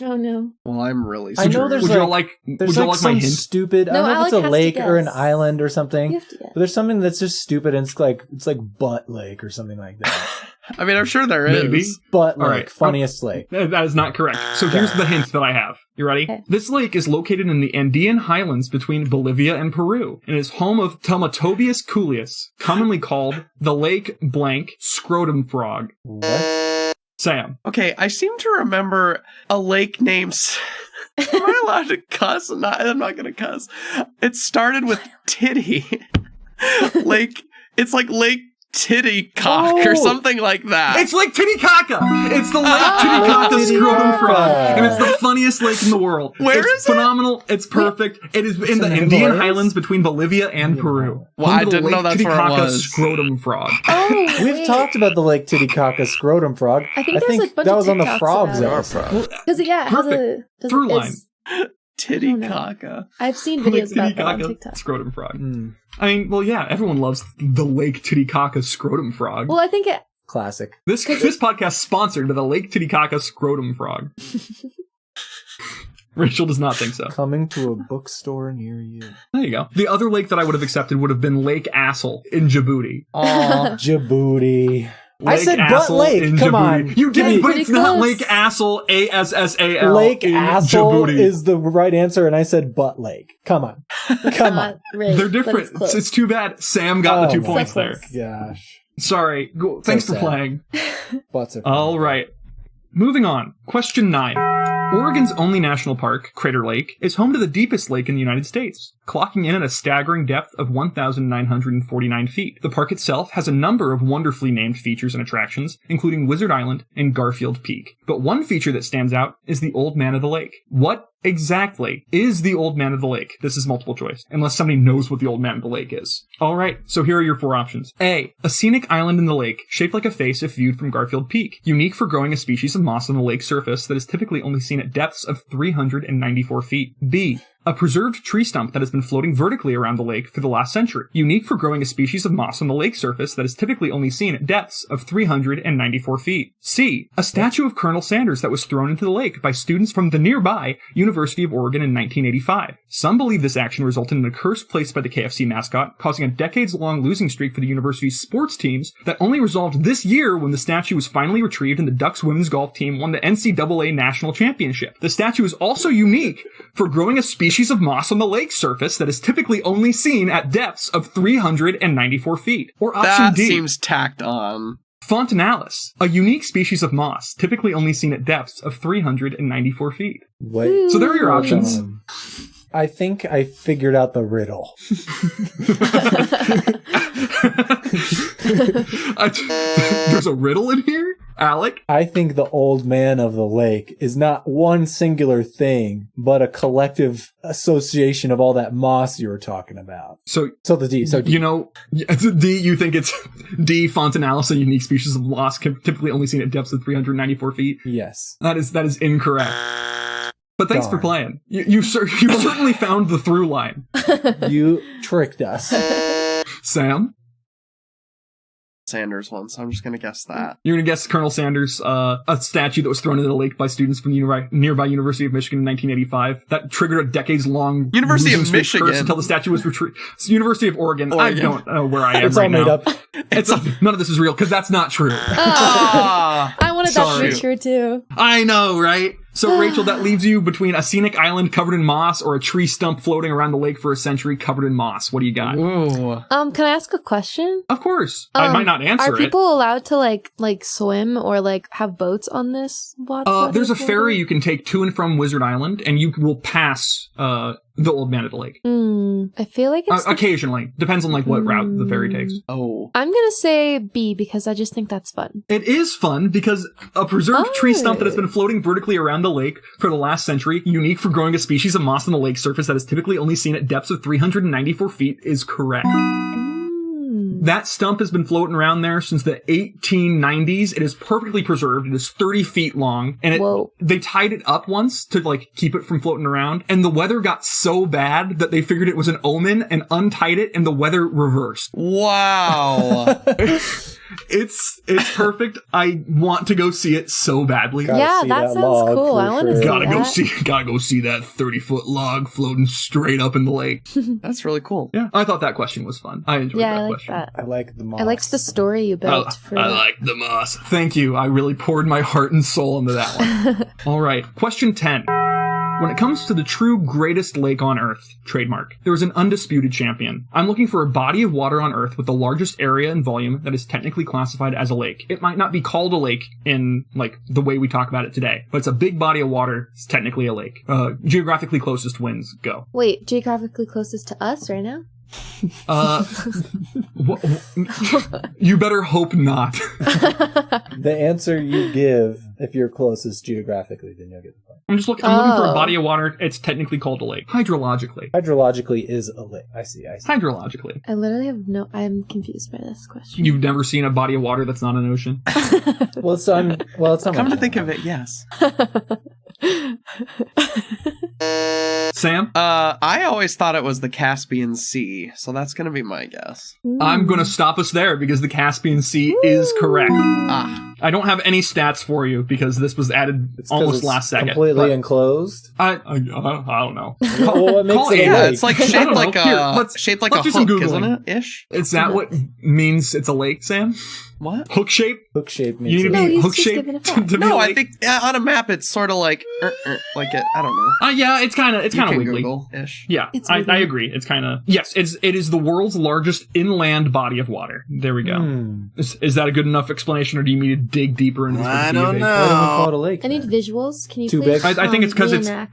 no. Well, I'm really I know there's would you all like some my hint? stupid. I No, don't know if Alec it's a has to lake or an guess. island or something. You have to guess. But there's something that's just stupid, and it's like Butt Lake or something like that. I mean, I'm sure there is. Maybe. Butt All Lake, right. funniest lake. That is not correct. So here's the hint that I have. You ready? Okay. This lake is located in the Andean highlands between Bolivia and Peru, and is home of Telmatobius coolius, commonly called the Lake Blank Scrotum Frog. What? Sam. Okay, I seem to remember a lake named Am I allowed to cuss? I'm not gonna cuss. It started with titty. It's like Lake Titicaca or something like that. It's Lake Titicaca. It's the Lake Titicaca scrotum frog, and it's the funniest lake in the world. Where it's is it? Phenomenal. It's perfect. It is in the Indian Highlands between Bolivia and Peru. Well, I didn't know that's where it was. Scrotum frog. Oh, We've talked about the Lake Titicaca scrotum frog. I think there's a bunch that of was on the TikToks frogs about it. episode. Because it has Perfect. a Through line. Titicaca. I've seen videos about that on Titicaca TikTok. scrotum frog. I mean, well, yeah, everyone loves the Lake Titicaca scrotum frog. Well, I think it. Classic. This podcast sponsored by the Lake Titicaca scrotum frog. Rachel does not think so. Coming to a bookstore near you. There you go. The other lake that I would have accepted would have been Lake Assel in Djibouti. Aw, Djibouti. I Lake said Butt Assel Lake. in Come Djibouti. on. You did, but pretty it's not close. Lake Assel, ASSAL. Lake in Assel Djibouti. is the right answer, and I said Butt Lake. Come on. Come on. Right, They're but different. close. It's too bad Sam got the 2 my points So there. close. Gosh. Sorry. Thanks for sad. playing. Butts are All right. Moving on. Question 9. Oregon's only national park, Crater Lake, is home to the deepest lake in the United States, clocking in at a staggering depth of 1,949 feet. The park itself has a number of wonderfully named features and attractions, including Wizard Island and Garfield Peak. But one feature that stands out is the Old Man of the Lake. What exactly is the Old Man of the Lake? This is multiple choice, unless somebody knows what the Old Man of the Lake is. All right, so here are your 4 options. A scenic island in the lake, shaped like a face if viewed from Garfield Peak, unique for growing a species of moss on the lake surface that is typically only seen at depths of 394 feet. B, a preserved tree stump that has been floating vertically around the lake for the last century, unique for growing a species of moss on the lake surface that is typically only seen at depths of 394 feet. C, a statue of Colonel Sanders that was thrown into the lake by students from the nearby University of Oregon in 1985. Some believe this action resulted in a curse placed by the KFC mascot, causing a decades-long losing streak for the university's sports teams that only resolved this year when the statue was finally retrieved and the Ducks women's golf team won the NCAA national championship. The statue is also unique for growing a species of moss on the lake surface that is typically only seen at depths of 394 feet. Or option That D, seems tacked on. Fontinalis, a unique species of moss, typically only seen at depths of 394 feet. Wait. So there are your options. I think I figured out the riddle. There's a riddle in here? Alec? I think the Old Man of the Lake is not one singular thing, but a collective association of all that moss you were talking about. So the D. So D. you know, D, you think it's D, Fontinalis, a unique species of moss typically only seen at depths of 394 feet? Yes. That is incorrect. But thanks for Darn. playing. You certainly found the through line. You tricked us. Sam? Sanders one, so I'm just gonna guess that. You're going to guess Colonel Sanders, a statue that was thrown into the lake by students from the nearby University of Michigan in 1985. That triggered a decades-long University of losing streak Michigan. curse until the statue was retrieved. University of Oregon. I don't know where I am It's right all made now. up. None of this is real, because that's not true. Ah, I wanted that to Sorry. be true too. I know, right? So, Rachel, that leaves you between a scenic island covered in moss or a tree stump floating around the lake for a century covered in moss. What do you got? ooh. Can I ask a question? Of course. I might not answer Are it. people allowed to like swim or like have boats on this water? There's a ferry you can take to and from Wizard Island, and you will pass the Old Man of the Lake. I feel like it's Occasionally. Depends on like what route the ferry takes. Oh. I'm gonna say B because I just think that's fun. It is fun because a preserved tree stump that has been floating vertically around the lake for the last century, unique for growing a species of moss on the lake surface that is typically only seen at depths of 394 feet, is correct. That stump has been floating around there since the 1890s. It is perfectly preserved. It is 30 feet long. And they tied it up once to like keep it from floating around. And the weather got so bad that they figured it was an omen and untied it, and the weather reversed. Wow. It's perfect. I want to go see it so badly. Gotta Yeah, see that sounds log cool. for I wanna sure. see Gotta that. go see that 30-foot log floating straight up in the lake. That's really cool. Yeah, I thought that question was fun. I enjoyed Yeah, that I like question. that. I like the moss. I liked the story you built for I like the moss. Thank you. I really poured my heart and soul into that one. All right. Question 10. When it comes to the true greatest lake on Earth, trademark, there is an undisputed champion. I'm looking for a body of water on Earth with the largest area and volume that is technically classified as a lake. It might not be called a lake in, like, the way we talk about it today, but it's a big body of water. It's technically a lake. Geographically closest wins, go. Wait, geographically closest to us right now? You better hope not. The answer you give, if you're closest geographically, then you'll get the point. I'm looking for a body of water. It's technically called a lake. Hydrologically. Hydrologically is a lake. I see. Hydrologically. I literally have I'm confused by this question. You've never seen a body of water that's not an ocean? Well, it's not. Come to think of it, yes. Sam? I always thought it was the Caspian Sea, so that's going to be my guess. I'm going to stop us there because the Caspian Sea is correct. I don't have any stats for you because this was added almost last second. Completely enclosed. I don't know. Well, what makes it a lake? It's like shaped like a hook, isn't it? Ish. Is that what means it's a lake, Sam? What? Hook shape? Hook shape You makes need it. to be he's hook just shape giving a fact. to be a No, I lake? think on a map it's sort of like it. I don't know. Yeah, it's kind of You can wiggly. Google-ish. Yeah, It's I wiggly. agree. It's kind of it is the world's largest inland body of water. There we go. Is that a good enough explanation, or do you need to dig deeper into this? I don't Why don't we know. call it a lake? I need then? visuals. Can you Too please? big? I think it's because reenact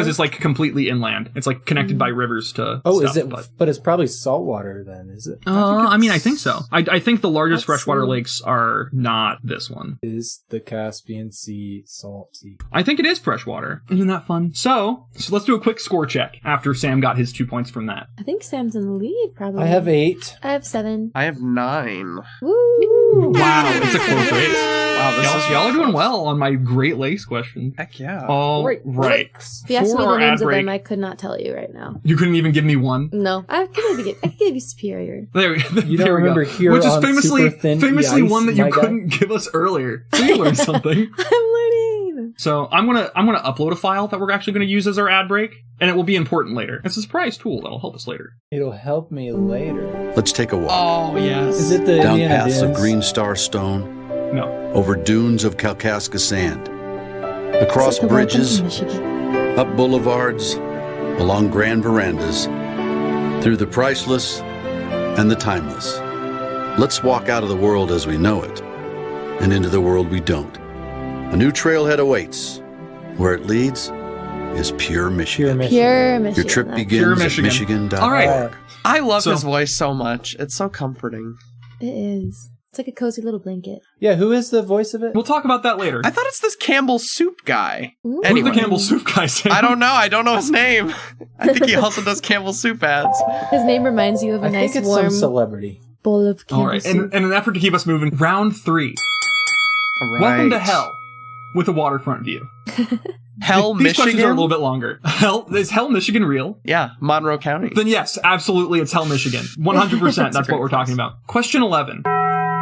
it's like completely inland. It's like connected by rivers to. Oh, stuff, is it? But, But it's probably saltwater then, is it? I mean, I think so. I think the largest Let's freshwater see. lakes are not this one. Is the Caspian Sea salt sea? I think it is freshwater. Isn't that fun? So let's do a quick score check after Sam got his 2 points from that. I think Sam's in the lead, probably. I have 8. I have 7. I have 9. Woo! Wow, it's a close race. Wow, this is Y'all are doing well on my Great Lakes question. Heck yeah. All Great right. Lakes. If you asked For me the our names ad of them, break- I could not tell you right now. You couldn't even give me one. No, I could give you superior. There, You there don't we remember go. here Which is on famously Super Thin famously Ice, one that you my guy? couldn't give us earlier. So you learned something. I'm learning. So I'm gonna upload a file that we're actually gonna use as our ad break, and it will be important later. It's a surprise tool that'll help us later. It'll help me later. Let's take a walk. Oh, yes. Is it the Down Indiana paths of Jones? green star stone, No. over dunes of Kalkaska sand, across It's like the welcome bridges, to Michigan. up boulevards, along grand verandas, through the priceless and the timeless. Let's walk out of the world as we know it and into the world we don't. A new trailhead awaits. Where it leads is pure Michigan. Pure Michigan. Your trip That's- begins at Michigan. Michigan.org. All right. I love So- his voice so much. It's so comforting. It is. It's like a cozy little blanket. Yeah, who is the voice of it? We'll talk about that later. I thought it's this Campbell Soup guy. Ooh. Who's Anyway. the Campbell Soup guy? Sam? I don't know. I don't know his name. I think he also does Campbell Soup ads. His name reminds you of a I nice think it's warm some celebrity. bowl of All Campbell right. soup. In an effort to keep us moving, round 3. Right. Welcome to Hell with a waterfront view. Hell, These questions Michigan? are a little bit longer. Is Hell, Michigan real? Yeah, Monroe County. Then yes, absolutely, it's Hell, Michigan. 100%. That's what we're talking about. Question 11.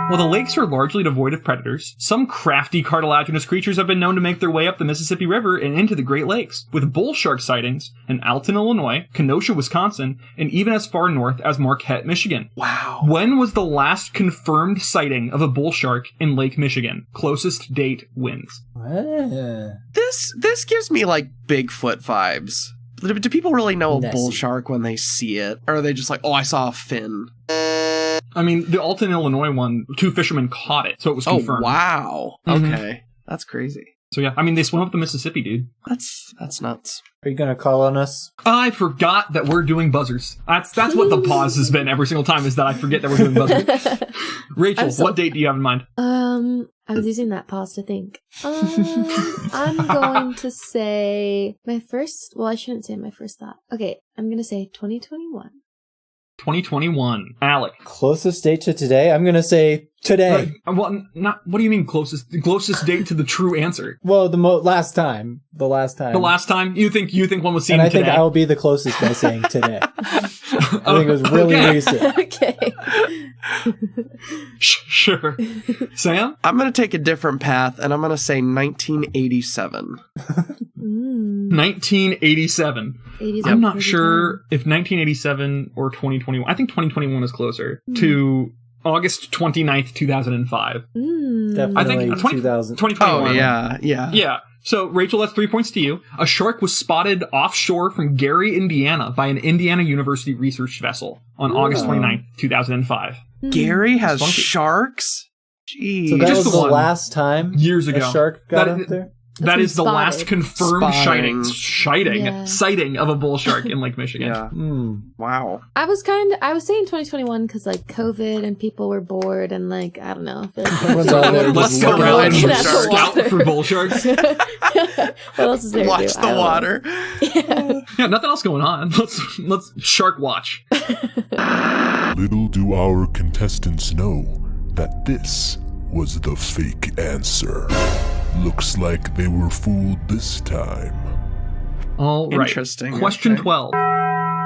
While the lakes are largely devoid of predators, some crafty cartilaginous creatures have been known to make their way up the Mississippi River and into the Great Lakes, with bull shark sightings in Alton, Illinois, Kenosha, Wisconsin, and even as far north as Marquette, Michigan. Wow. When was the last confirmed sighting of a bull shark in Lake Michigan? Closest date wins. Ah. This gives me like Bigfoot vibes. Do people really know a bull Nessie. shark when they see it? Or are they just like, oh, I saw a fin? I mean, the Alton, Illinois one, 2 fishermen caught it, so it was confirmed. Oh, wow. Mhm. Okay. That's crazy. So yeah, I mean, they swim up the Mississippi, dude. That's nuts. Are you gonna call on us? I forgot that we're doing buzzers. That's what the pause has been every single time, is that I forget that we're doing buzzers. Rachel, what date do you have in mind? I was using that pause to think. I'm going to say my first. Well, I shouldn't say my first thought. Okay, I'm gonna say 2021. 2021. Alec. Closest date to today? I'm gonna say today. Well, not. What do you mean closest? The closest date to the true answer. Well, the last time. The last time. The last time you think one was seen and I today. think I'll be the closest by saying today. I think it was really Okay. recent. Okay. Sure. Sam? I'm going to take a different path, and I'm going to say 1987. 1987. 80s I'm not pretty sure if 1987 or 2021. I think 2021 is closer to August 29th, 2005. good. Definitely I think 2000. 2021. Oh, yeah. Yeah. So, Rachel, that's 3 points to you. A shark was spotted offshore from Gary, Indiana by an Indiana University research vessel on August 29th, 2005. Gary has Funky. sharks? Jeez. So that Just was the the one. last time Years ago. a shark got That- up there? That been is the last spotted. confirmed Spotting. sighting of a bull shark in Lake Michigan. Yeah. Wow. I was saying 2021 because like COVID and people were bored and like, I don't know. I feel like Everyone's out there Let's just go looking around looking and at the scout water. for bull sharks. what else is there? to Watch do? the I don't know. water. Yeah, nothing else going on. Let's shark watch. Little do our contestants know that this was the fake answer. Looks like they were fooled this time. All right. Interesting. Question Okay. 12.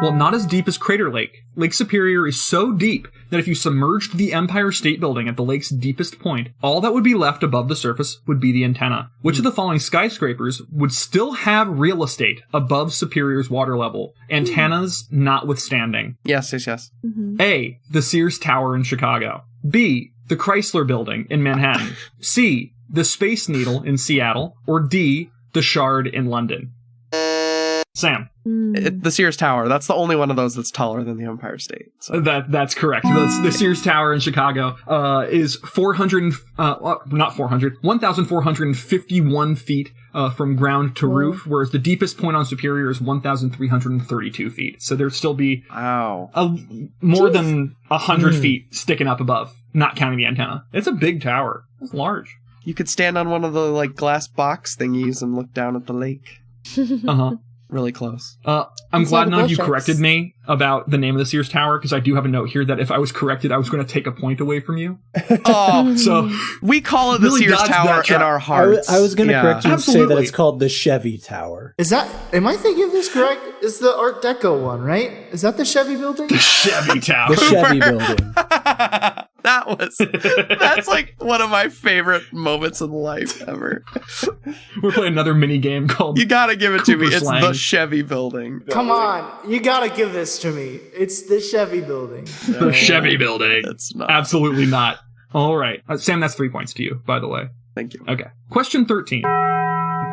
Well, not as deep as Crater Lake. Lake Superior is so deep that if you submerged the Empire State Building at the lake's deepest point, all that would be left above the surface would be the antenna. Which of the following skyscrapers would still have real estate above Superior's water level, antennas notwithstanding? Yes. A. The Sears Tower in Chicago. B. The Chrysler Building in Manhattan. C. The Space Needle in Seattle. Or D. The Shard in London. Sam. The Sears Tower. That's the only one of those that's taller than the Empire State. So. That's correct. The Sears Tower in Chicago is 1,451 feet from ground to roof, whereas the deepest point on Superior is 1,332 feet. So there'd still be Wow. more than 100 feet sticking up above, not counting the antenna. It's a big tower. It's large. You could stand on one of the like glass box thingies and look down at the lake. Uh-huh. Really close. I'm It's glad all the none of you bull corrected sharks. me about the name of the Sears Tower, because I do have a note here that if I was corrected, I was going to take a point away from you. Oh, So we call it the Really Sears dodged Tower that in trap. our hearts. I was going to Yeah. correct you and say that Absolutely. it's called the Chevy Tower. Am I thinking of this correct? It's the Art Deco one, right? Is that the Chevy building? Chevy Tower. The Chevy Building. That's like one of my favorite moments in life ever. We're playing another mini game called You gotta give it to me. Cooper It's slang. the Chevy Building. Come on, you gotta give this to me. It's the Chevy building. the Chevy Building. It's not. Absolutely not. All right. Sam, that's 3 points to you, by the way. Thank you. Okay. Question 13.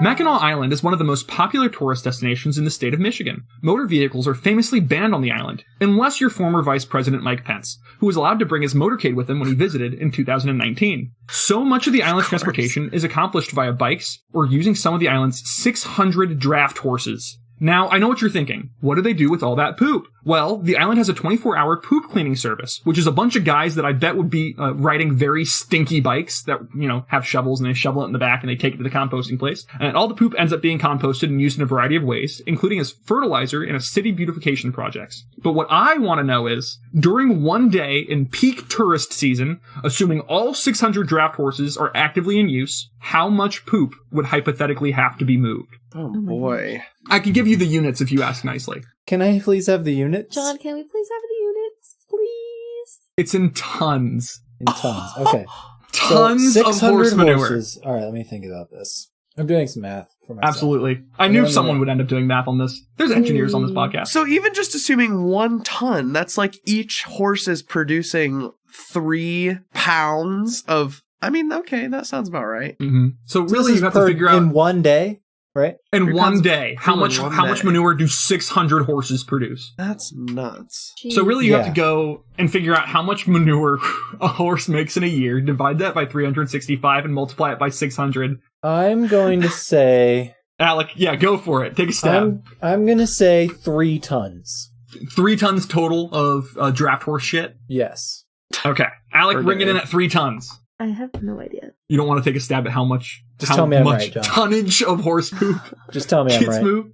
Mackinac Island is one of the most popular tourist destinations in the state of Michigan. Motor vehicles are famously banned on the island, unless you're former Vice President Mike Pence, who was allowed to bring his motorcade with him when he visited in 2019. So much of the island's transportation is accomplished via bikes or using some of the island's 600 draft horses. Now, I know what you're thinking. What do they do with all that poop? Well, the island has a 24-hour poop cleaning service, which is a bunch of guys that I bet would be riding very stinky bikes that, have shovels, and they shovel it in the back and they take it to the composting place. And all the poop ends up being composted and used in a variety of ways, including as fertilizer in a city beautification projects. But what I want to know is, during one day in peak tourist season, assuming all 600 draft horses are actively in use, how much poop would hypothetically have to be moved? Oh boy. I can give you the units if you ask nicely. Can I please have the units? John, can we please have the units, please? It's in tons. In tons. Okay. Tons of horse manure. horses. All right, let me think about this. I'm doing some math for myself. Absolutely. I knew someone would end up doing math on this. There's engineers on this podcast. So even just assuming 1 ton, that's like each horse is producing 3 pounds of. I mean, okay, that sounds about right. Mm-hmm. So This really, is you have to figure out in one day, right? in 3 one pounds day how in much one how much day. manure do 600 horses produce. That's nuts. So really, you have Yeah. to go and figure out how much manure a horse makes in a year. Divide that by 365 and multiply it by 600. I'm going to say Alec, yeah, go for it. Take a stab. I'm going to say 3 tons. 3 tons total of draft horse shit. Yes. Okay, Alec, Per bring it day. in at 3 tons. I have no idea. You don't want to take a stab at how much? Just how tell me I'm much right, John. tonnage of horse poop Just tell me I'm gets right. moved.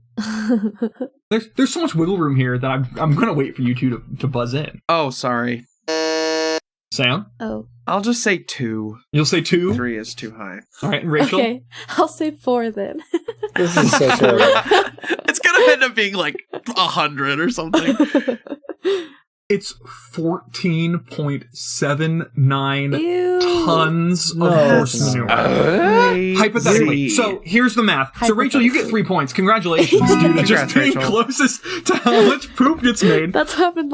There's so much wiggle room here that I'm gonna wait for you two to buzz in. Oh, sorry. Sam, Oh, I'll just say 2. you'll say 2. 3 is too high. All right, and Rachel. okay. I'll say 4 then. This is so terrible. It's gonna end up being like 100 or something. It's 14.79 Ew. tons No, of horse it's not. manure. Hypothetically. So here's the math. So Rachel, you get 3 points. Congratulations, dude. Just Congrats, being Rachel. closest to how much poop gets made. That's what happened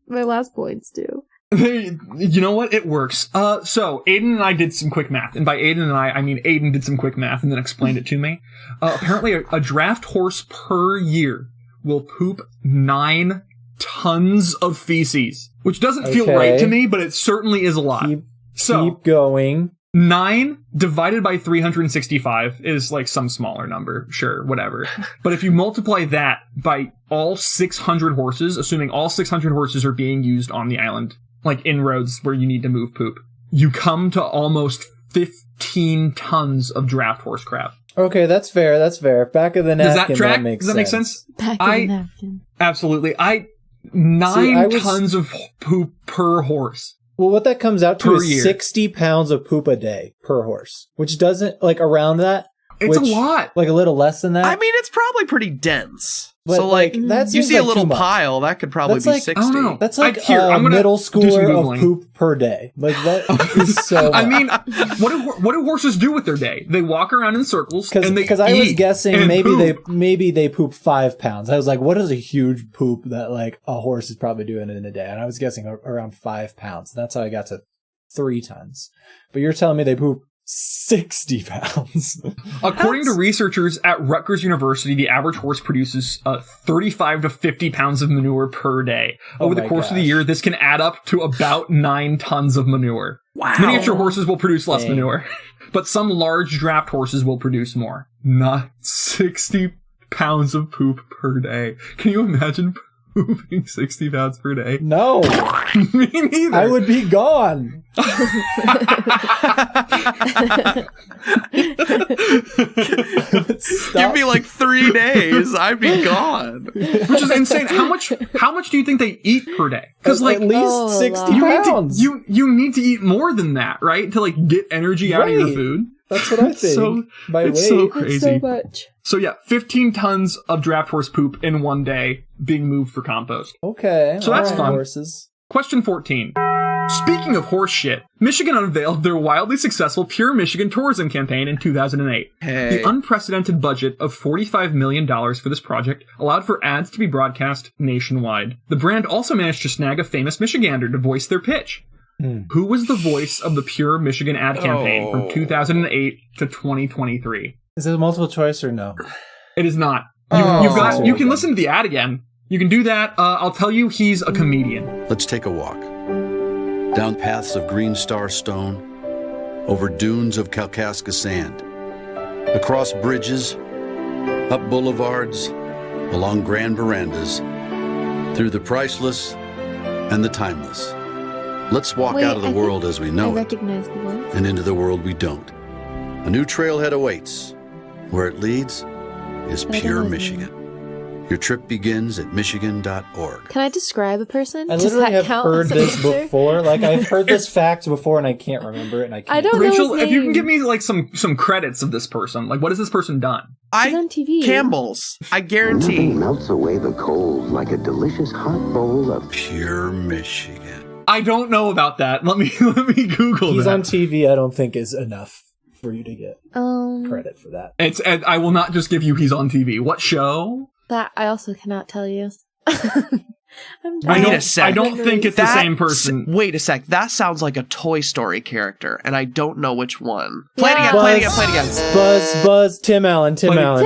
my last points too. You know what? It works. So Aiden and I did some quick math, and by Aiden and I mean Aiden did some quick math and then explained it to me. Apparently, a draft horse per year will poop 9 tons of feces, which doesn't feel right to me, but it certainly is a lot. Keep going. 9 divided by 365 is like some smaller number. Sure, whatever. But if you multiply that by all 600 horses, assuming all 600 horses are being used on the island, like in roads where you need to move poop, you come to almost 15 tons of draft horse crap. Okay, that's fair. Back of the napkin. Does that track? Makes Does that make sense? Back of the napkin. Absolutely. 9 tons of poop per horse. Well, what that comes out to per is year. 60 pounds of poop a day per horse, which doesn't, like, around that. It's a lot. Like, a little less than that. I mean, it's probably pretty dense. But, so, like, that you seems see a like little too much. pile, that could probably That's be like- 60. I don't know. That's like I'm gonna middle do some schooler Googling. of poop per day. Like, that is so much. I mean, what do horses do with their day? They walk around in circles and they Because I was guessing and maybe they poop 5 pounds. I was like, what is a huge poop that like a horse is probably doing in a day? And I was guessing around 5 pounds. That's how I got to 3 tons. But you're telling me they poop 60 pounds. According to researchers at Rutgers University, the average horse produces 35 to 50 pounds of manure per day. Over the course of the year, this can add up to about 9 tons of manure. Wow. Miniature horses will produce less manure, but some large draft horses will produce more. Not 60 pounds of poop per day. Can you imagine pooping 60 pounds per day? No. Me neither. I would be gone. Give me like 3 days, I'd be gone. Which is insane. How much do you think they eat per day? Because like at least 60 pounds. You need to eat more than that, right? To like get energy out of your food. That's what I think. It's so crazy. That's so much. So yeah, 15 tons of draft horse poop in one day being moved for compost. Okay. So that's fun. Horses. Question 14. Speaking of horse shit, Michigan unveiled their wildly successful Pure Michigan tourism campaign in 2008. Hey. The unprecedented budget of $45 million for this project allowed for ads to be broadcast nationwide. The brand also managed to snag a famous Michigander to voice their pitch. Who was the voice of the Pure Michigan ad campaign from 2008 to 2023? Is it a multiple choice or no? It is not. You can listen to the ad again. You can do that. I'll tell you, he's a comedian. Let's take a walk. Down paths of green star stone, over dunes of Kalkaska sand, across bridges, up boulevards, along grand verandas, through the priceless and the timeless. Let's walk out of the world as we know it, recognize the voice. and into the world we don't. A new trailhead awaits. Where it leads is Pure Michigan. Your trip begins at michigan.org. Can I describe a person? I Does literally that have count heard as an this answer? before. Like, I've heard this fact before and I can't remember it. And I can't. I don't know Rachel, his if you can name. give me like some credits of this person, like what has this person done? He's on TV. Campbell's, I guarantee. Nothing melts away the cold like a delicious hot bowl of Pure Michigan. I don't know about that. Let me Google He's that. on TV, I don't think is enough for you to get Um, credit for that. And I will not just give you he's on TV. What show? that I also cannot tell you. I'm Wait done. a sec. I don't think it's the same person. Wait a sec. That sounds like a Toy Story character, and I don't know which one. Play it Yeah. again. Play it again. Play it again. Buzz, Tim Allen. Tim Allen.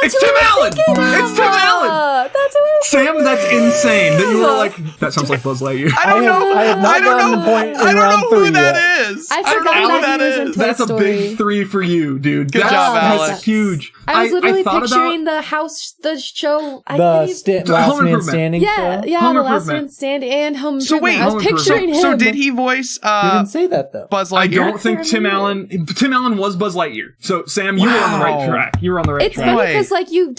That's It's who Tim I was Allen! thinking of. It's Tim Allen! That's who I was Sam, thinking that's of. insane that you were like, that sounds like Buzz Lightyear. I don't know. I have not I don't gotten know. the point in I don't round know who 3 that yet. is. I I don't know forgot who that that he was in is. Toy That's a Story. big 3 for you, dude. Good That's job, Alex. That's huge. I was literally thought picturing about, the house, the show. The Last Last Home Man Improvement. Standing Yeah, show? yeah, Home the Last Improvement. Man Standing and Home So Improvement. wait, I was Home picturing him. So did he voice You didn't say that, though. Buzz I Lightyear? don't think Tim Allen was Buzz Lightyear. So Sam, you were on the right Wow. track. You were on the right It's track. funny because like you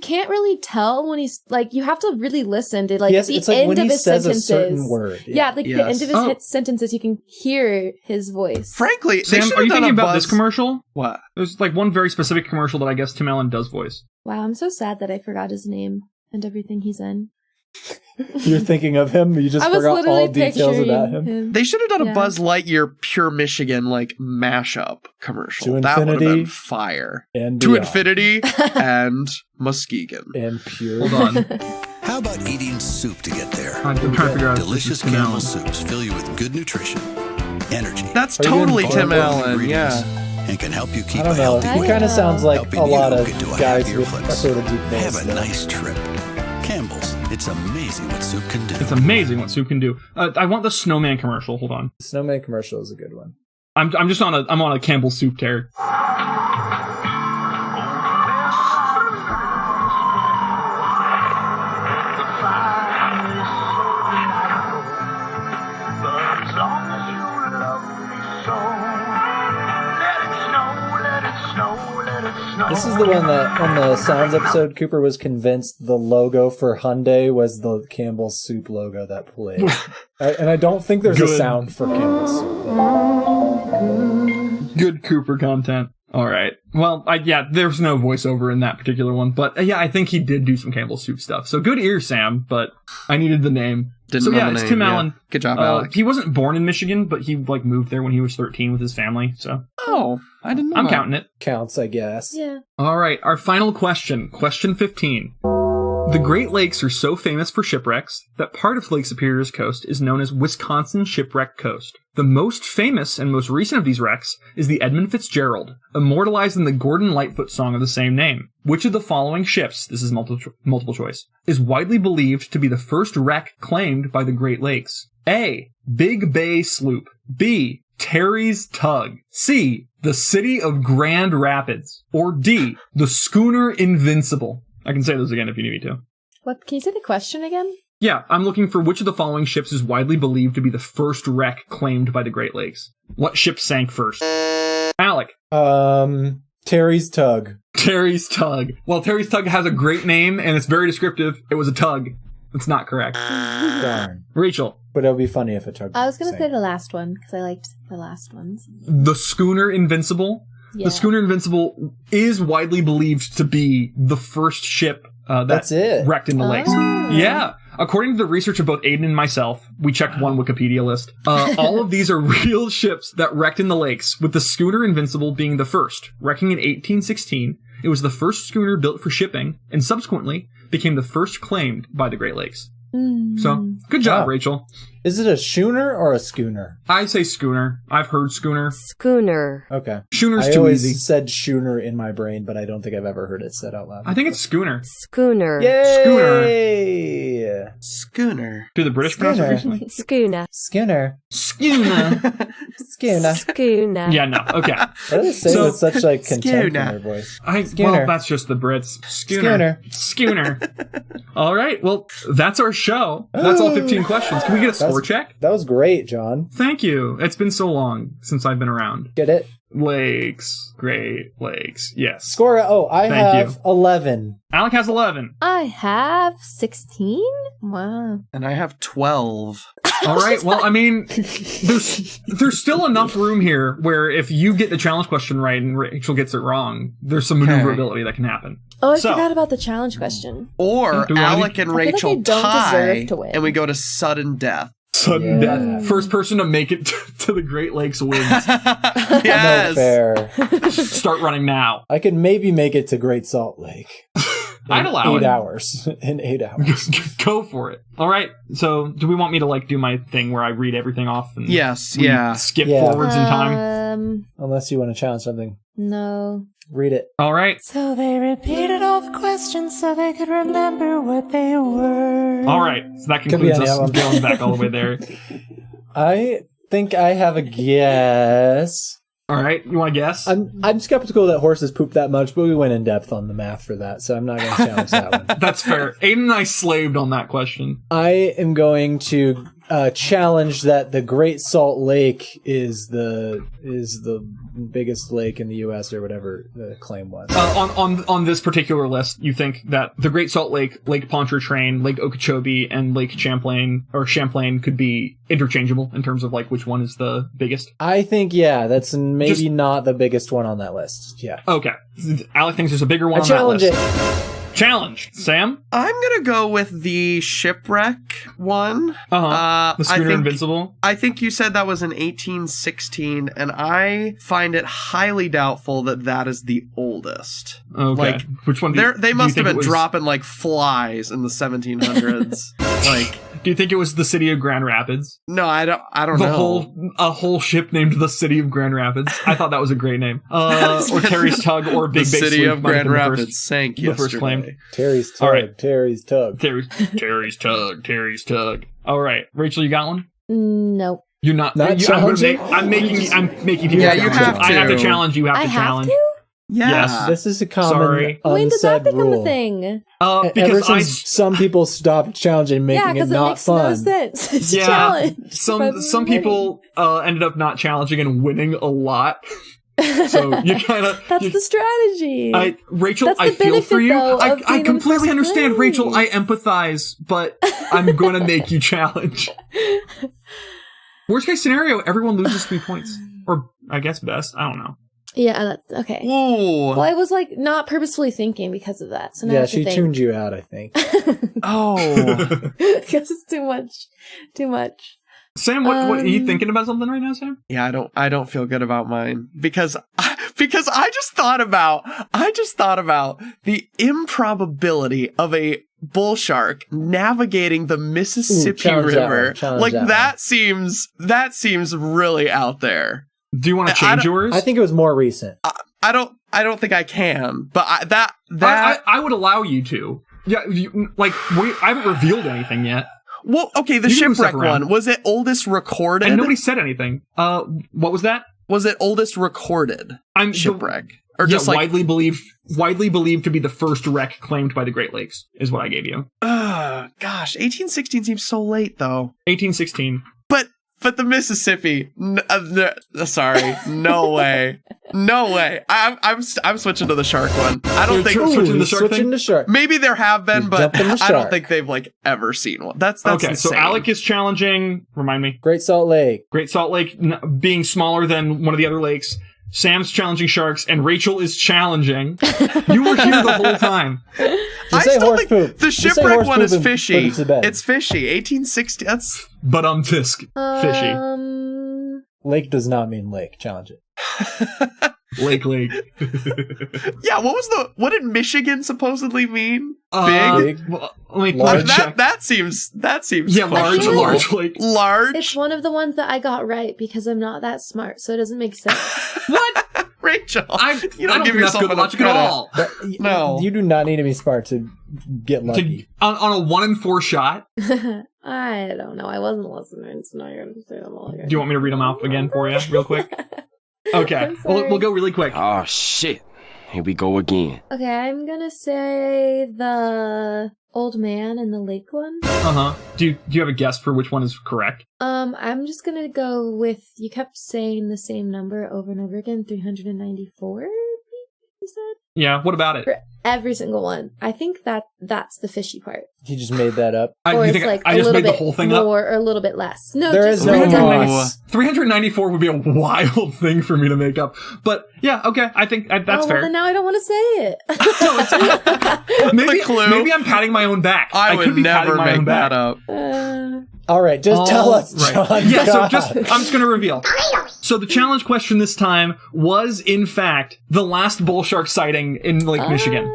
can't really tell when he's like you have to really listen to like Yes, the it's like end when of he his says a sentences. certain word. Yeah, like the Yes. end of his sentences, you can hear his voice. Frankly, they Sam, should are have you done thinking a about Buzz. this commercial? What? There's like one very specific commercial that I guess Tim Allen does voice. Wow, I'm so sad that I forgot his name and everything he's in. You're thinking of him, you just I was forgot literally all details picturing about him. him. They should have done Yeah. a Buzz Lightyear Pure Michigan like mashup commercial. To That would have infinity been fire. and To beyond. infinity and Muskegon. And pure. Hold on. How about eating soup to get there? I'm trying to figure out. Delicious Tim Camel Allen. soups fill you with good nutrition, energy. That's Are you totally doing Tim barbecue Allen. ingredients, Yeah. and can help you keep I don't a know. healthy He weight. kind of sounds like Helping a lot you of get to a guys happier with a place. sort of deep voice. Have a though. nice trip. Campbell's. It's amazing what soup can do. It's amazing what soup can do. I want the snowman commercial. Hold on. Snowman commercial is a good one. I'm just on a Campbell's soup tear. This is the one that on the Sounds episode, Cooper was convinced the logo for Hyundai was the Campbell's Soup logo that played. And I don't think there's a Good. sound for Campbell's Soup. Good Cooper content. All right. Well, there's no voiceover in that particular one, but I think he did do some Campbell's Soup stuff. So good ear, Sam, but I needed the name. Didn't know the it's name, Tim yeah. Allen. Good job, Alec. He wasn't born in Michigan, but he moved there when he was 13 with his family. So Oh, I didn't know I'm that. counting it. Counts, I guess. Yeah. All right, our final question, question 15. The Great Lakes are so famous for shipwrecks that part of Lake Superior's coast is known as Wisconsin Shipwreck Coast. The most famous and most recent of these wrecks is the Edmund Fitzgerald, immortalized in the Gordon Lightfoot song of the same name. Which of the following ships, this is multiple choice, is widely believed to be the first wreck claimed by the Great Lakes? A. Big Bay Sloop. B. Terry's Tug. C. The City of Grand Rapids. Or D. The Schooner Invincible. I can say those again if you need me to. What? Can you say the question again? Yeah, I'm looking for which of the following ships is widely believed to be the first wreck claimed by the Great Lakes. What ship sank first? Alec. Terry's Tug. Terry's Tug. Well, Terry's Tug has a great name, and it's very descriptive. It was a tug. It's not correct. Darn. Rachel. But it would be funny if a tug. I was going to sank. say the last one, because I liked the last ones. The Schooner Invincible. Yeah. The Schooner Invincible is widely believed to be the first ship That's it. wrecked in the lakes. Yeah. According to the research of both Aiden and myself, we checked one Wikipedia list. All of these are real ships that wrecked in the lakes, with the Schooner Invincible being the first. Wrecking in 1816, it was the first schooner built for shipping, and subsequently became the first claimed by the Great Lakes. So, good job, Wow. Rachel. Is it a schooner or a schooner? I say schooner. I've heard schooner. Schooner. Okay. Schooner's I too always easy. said schooner in my brain, but I don't think I've ever heard it said out loud. I think it's schooner. Schooner. Yay! Schooner. Do the British pronounce it recently? Schooner. Schooner. Schooner. Schooner. Schooner. Yeah, no. Okay. Why do they say So- with such like contempt in Schooner. their voice? Well, Schooner. that's just the Brits. Schooner. All right. Well, that's our show. That's all 15 questions. Can we get a score check? That was great, John. Thank you. It's been so long since I've been around. Get it? Lakes. Great Lakes. Yes. Score. Oh, I Thank have you. 11. Alec has 11. I have 16? Wow. And I have 12. All right. Well, I mean, there's still enough room here where if you get the challenge question right and Rachel gets it wrong, there's some maneuverability that can happen. Oh, I So- forgot about the challenge question. Or Do we wanna Alec do- and I feel like Rachel I don't tie, deserve to win. and we go to sudden death. Sudden Yeah. death. First person to make it to the Great Lakes wins. Yes. No fair. Start running now. I could maybe make it to Great Salt Lake. I'd allow 8 it. hours. In 8 hours. Go for it. All right. So, do we want me to do my thing where I read everything off and Yes, we yeah. skip Yeah. forwards in time? Unless you want to challenge something. No. Read it. All right. So they repeated all the questions so they could remember what they were. All right. So that Could be concludes any us of them. going back all the way there. I think I have a guess. All right. You want to guess? I'm skeptical that horses poop that much, but we went in depth on the math for that, so I'm not going to challenge that one. That's fair. Aiden and I slaved on that question. I am going to challenge that the Great Salt Lake is the biggest lake in the U.S. or whatever the claim was. On this particular list, you think that the Great Salt Lake, Lake Pontchartrain, Lake Okeechobee, and Lake Champlain could be interchangeable in terms of which one is the biggest? I think, yeah, that's maybe not the biggest one on that list. Yeah. Okay. Alec thinks there's a bigger one I on that challenge list. it. Challenge. Sam? I'm gonna go with the shipwreck one. The Schooner Invincible? I think you said that was in 1816, and I find it highly doubtful that that is the oldest. Okay. Which one? They must have been dropping like flies in the 1700s. Do you think it was the city of Grand Rapids? No, I don't know. A whole ship named the City of Grand Rapids. I thought that was a great name. Or Terry's Tug or Big The Big City Sleep of Grand Rapids sank the first claim. yesterday. Terry's Tug. All right. Terry's Tug. Terry's Tug. All right, Rachel, you got one? Nope. You're not. challenging? I'm making people. Yeah, you have to. I have to challenge. You have to challenge. Yeah. Yes. This is a common Sorry. When did that unsaid become rule. a thing? Ever Because since some people stopped challenging, Yeah, making it because it not makes fun. no sense. It's a yeah, challenge. some people ended up not challenging and winning a lot. So you kind of That's the strategy. Rachel, That's the I feel benefit, for you. though, of I being in completely first understand, place. Rachel. I empathize, but I'm going to make you challenge. Worst case scenario, everyone loses 3 points, or I guess best. I don't know. Yeah, that's okay. Ooh. Well, I was like not purposefully thinking because of that. So now I Yeah, have to she think. tuned you out, I think. Oh. Because it's too much. Too much. Sam, what are you thinking about something right now, Sam? Yeah, I don't feel good about mine because I just thought about the improbability of a bull shark navigating the Mississippi challenge that River. one, challenge Like that that seems really out there. Do you want to change yours? I think it was more recent. I don't think I can, but I would allow you to. Yeah, I haven't revealed anything yet. Well, okay, the You can move shipwreck stuff around. one, was it oldest recorded? And nobody said anything. What was that? Was it oldest recorded shipwreck? Or just like widely believed to be the first wreck claimed by the Great Lakes is what I gave you. Gosh, 1816 seems so late though. 1816. But the Mississippi, sorry, no way, no way. I'm switching to the shark one. I don't think switching the shark thing? to shark. Maybe there have been, but jumping the I don't shark. think they've like ever seen one. That's okay. insane. So Alec is challenging. Remind me. Great Salt Lake. Great Salt Lake being smaller than one of the other lakes. Sam's challenging sharks, and Rachel is challenging. You were here the whole time. I say still horse think poop. the Just say shipwreck horse one poop is and fishy. put it to bed. It's fishy. 1860. That's But tisk. Fishy. Lake does not mean lake. Challenge it. Lake. yeah. What did Michigan supposedly mean? Big. Let me Large. check. That seems. Yeah, large lake. Large. It's one of the ones that I got right because I'm not that smart, so it doesn't make sense. What? Rachel, I you don't don't give think that's yourself good enough logic at credit. all. No. You do not need to be smart to get lucky. On a 1 in 4 shot. I don't know. I wasn't listening, so now you're going to say them all again. Do you want me to read them out again for you, real quick? Okay, we'll go really quick. Oh shit! Here we go again. Okay, I'm gonna say the old man and the lake one. Do you have a guess for which one is correct? I'm just gonna go with, you kept saying the same number over and over again, 394, you said? Yeah, what about it? For every single one. I think that's the fishy part. He just made that up. Or you it's think like I a just little made the bit whole thing more up? or a little bit less. No, There just is no 394 would be a wild thing for me to make up. But yeah, okay, I think that's well, fair. then now I don't want to say it. Maybe I'm patting my own back. I would could be never patting my make own back. that up. All right, just tell us, Right. John. Yeah, so God. I'm just going to reveal. So the challenge question this time was, in fact, the last bull shark sighting in Lake Michigan.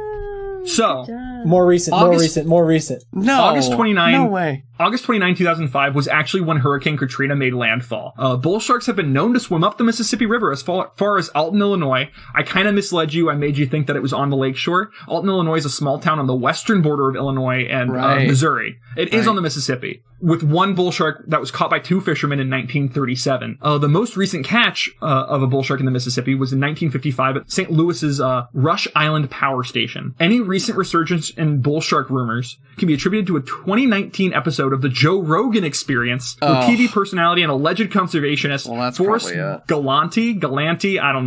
So more recent. No, August 29. No way. August 29, 2005 was actually when Hurricane Katrina made landfall. Bull sharks have been known to swim up the Mississippi River as far as Alton, Illinois. I kind of misled you. I made you think that it was on the lakeshore. Alton, Illinois is a small town on the western border of Illinois and Missouri. It is on the Mississippi, with one bull shark that was caught by 2 fishermen in 1937. The most recent catch of a bull shark in the Mississippi was in 1955 at St. Louis's Rush Island Power Station. Any recent resurgence in bull shark rumors can be attributed to a 2019 episode of the Joe Rogan Experience, where TV personality and alleged conservationist Forrest Galanti, I don't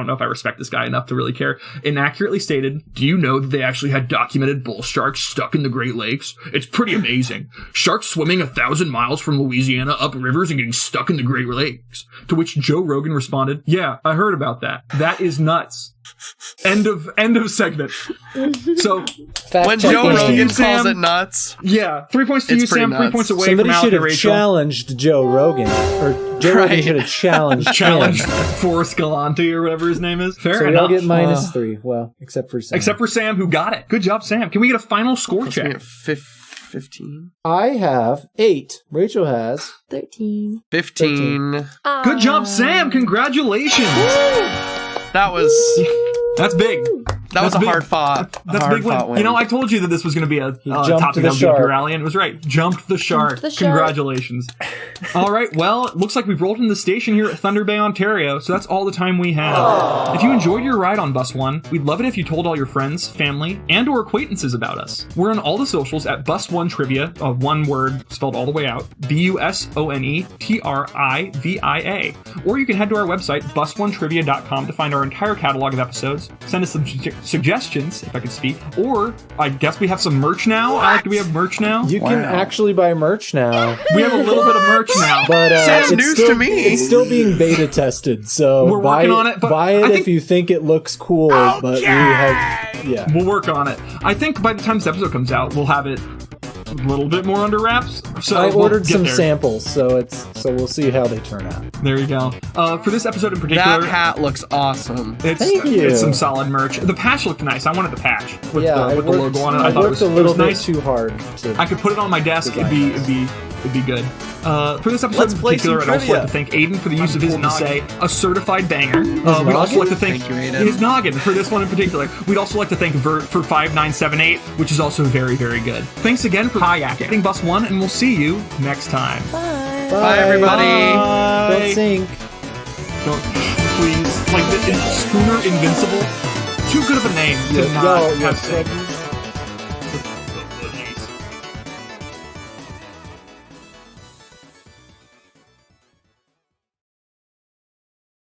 know if I respect this guy enough to really care, inaccurately stated, "Do you know that they actually had documented bull sharks stuck in the Great Lakes? It's pretty amazing. Sharks swimming 1,000 miles from Louisiana up rivers and getting stuck in the Great Lakes." To which Joe Rogan responded, "Yeah, I heard about that. That is nuts." End of segment. So when Joe Rogan calls it nuts, 3 points to you, Sam. nuts. 3 points away Somebody from Alec should and have Rachel. challenged Joe Rogan, or Joe Rogan should have challenged him. Forrest Galanti or whatever his name is. Fair so enough. we all get -3. Well, except for Sam. Except for Sam, who got it. Good job, Sam. Can we get a final score check? 15. I have 8. Rachel has 13. 15. Good job, Sam. Congratulations. That was... That's big. That was a hard fought. That's a big win. You know, I told you that this was going to be a topic of the rally, and it was right. Jumped the shark. Congratulations. All right. Well, it looks like we've rolled in the station here at Thunder Bay, Ontario, so that's all the time we have. Aww. If you enjoyed your ride on Bus One, we'd love it if you told all your friends, family, and or acquaintances about us. We're on all the socials at Bus One Trivia, one word spelled all the way out, BUSONETRIVIA. Or you can head to our website, busonetrivia.com, to find our entire catalog of episodes. Send us some suggestions, if I could speak. Or, I guess we have some merch now. Alec, do we have merch now? You can actually buy merch now. We have a little bit of merch now. But it's news still, to me. It's still being beta tested, so we're working on it. But buy it if you think it looks cool. But we have, we'll work on it. I think by the time this episode comes out, we'll have it a little bit more under wraps. So I ordered some samples, so we'll see how they turn out. There you go. For this episode in particular, that hat looks awesome. Thank you. It's some solid merch. The patch looked nice. I wanted the patch with the logo on it. I thought it was a little bit nice. Too hard. I could put it on my desk. It'd be good. For this episode in particular, I'd also like to thank Aiden for the use of his say, a certified banger. We'd also like to thank his noggin for this one in particular. We'd also like to thank Vert for 5978, which is also very, very good. Thanks again for kayaking Bus One, and we'll see you next time. Bye. Bye, everybody. Bye. Don't sink. Don't, please. Like, the Schooner Invincible. Too good of a name to not have.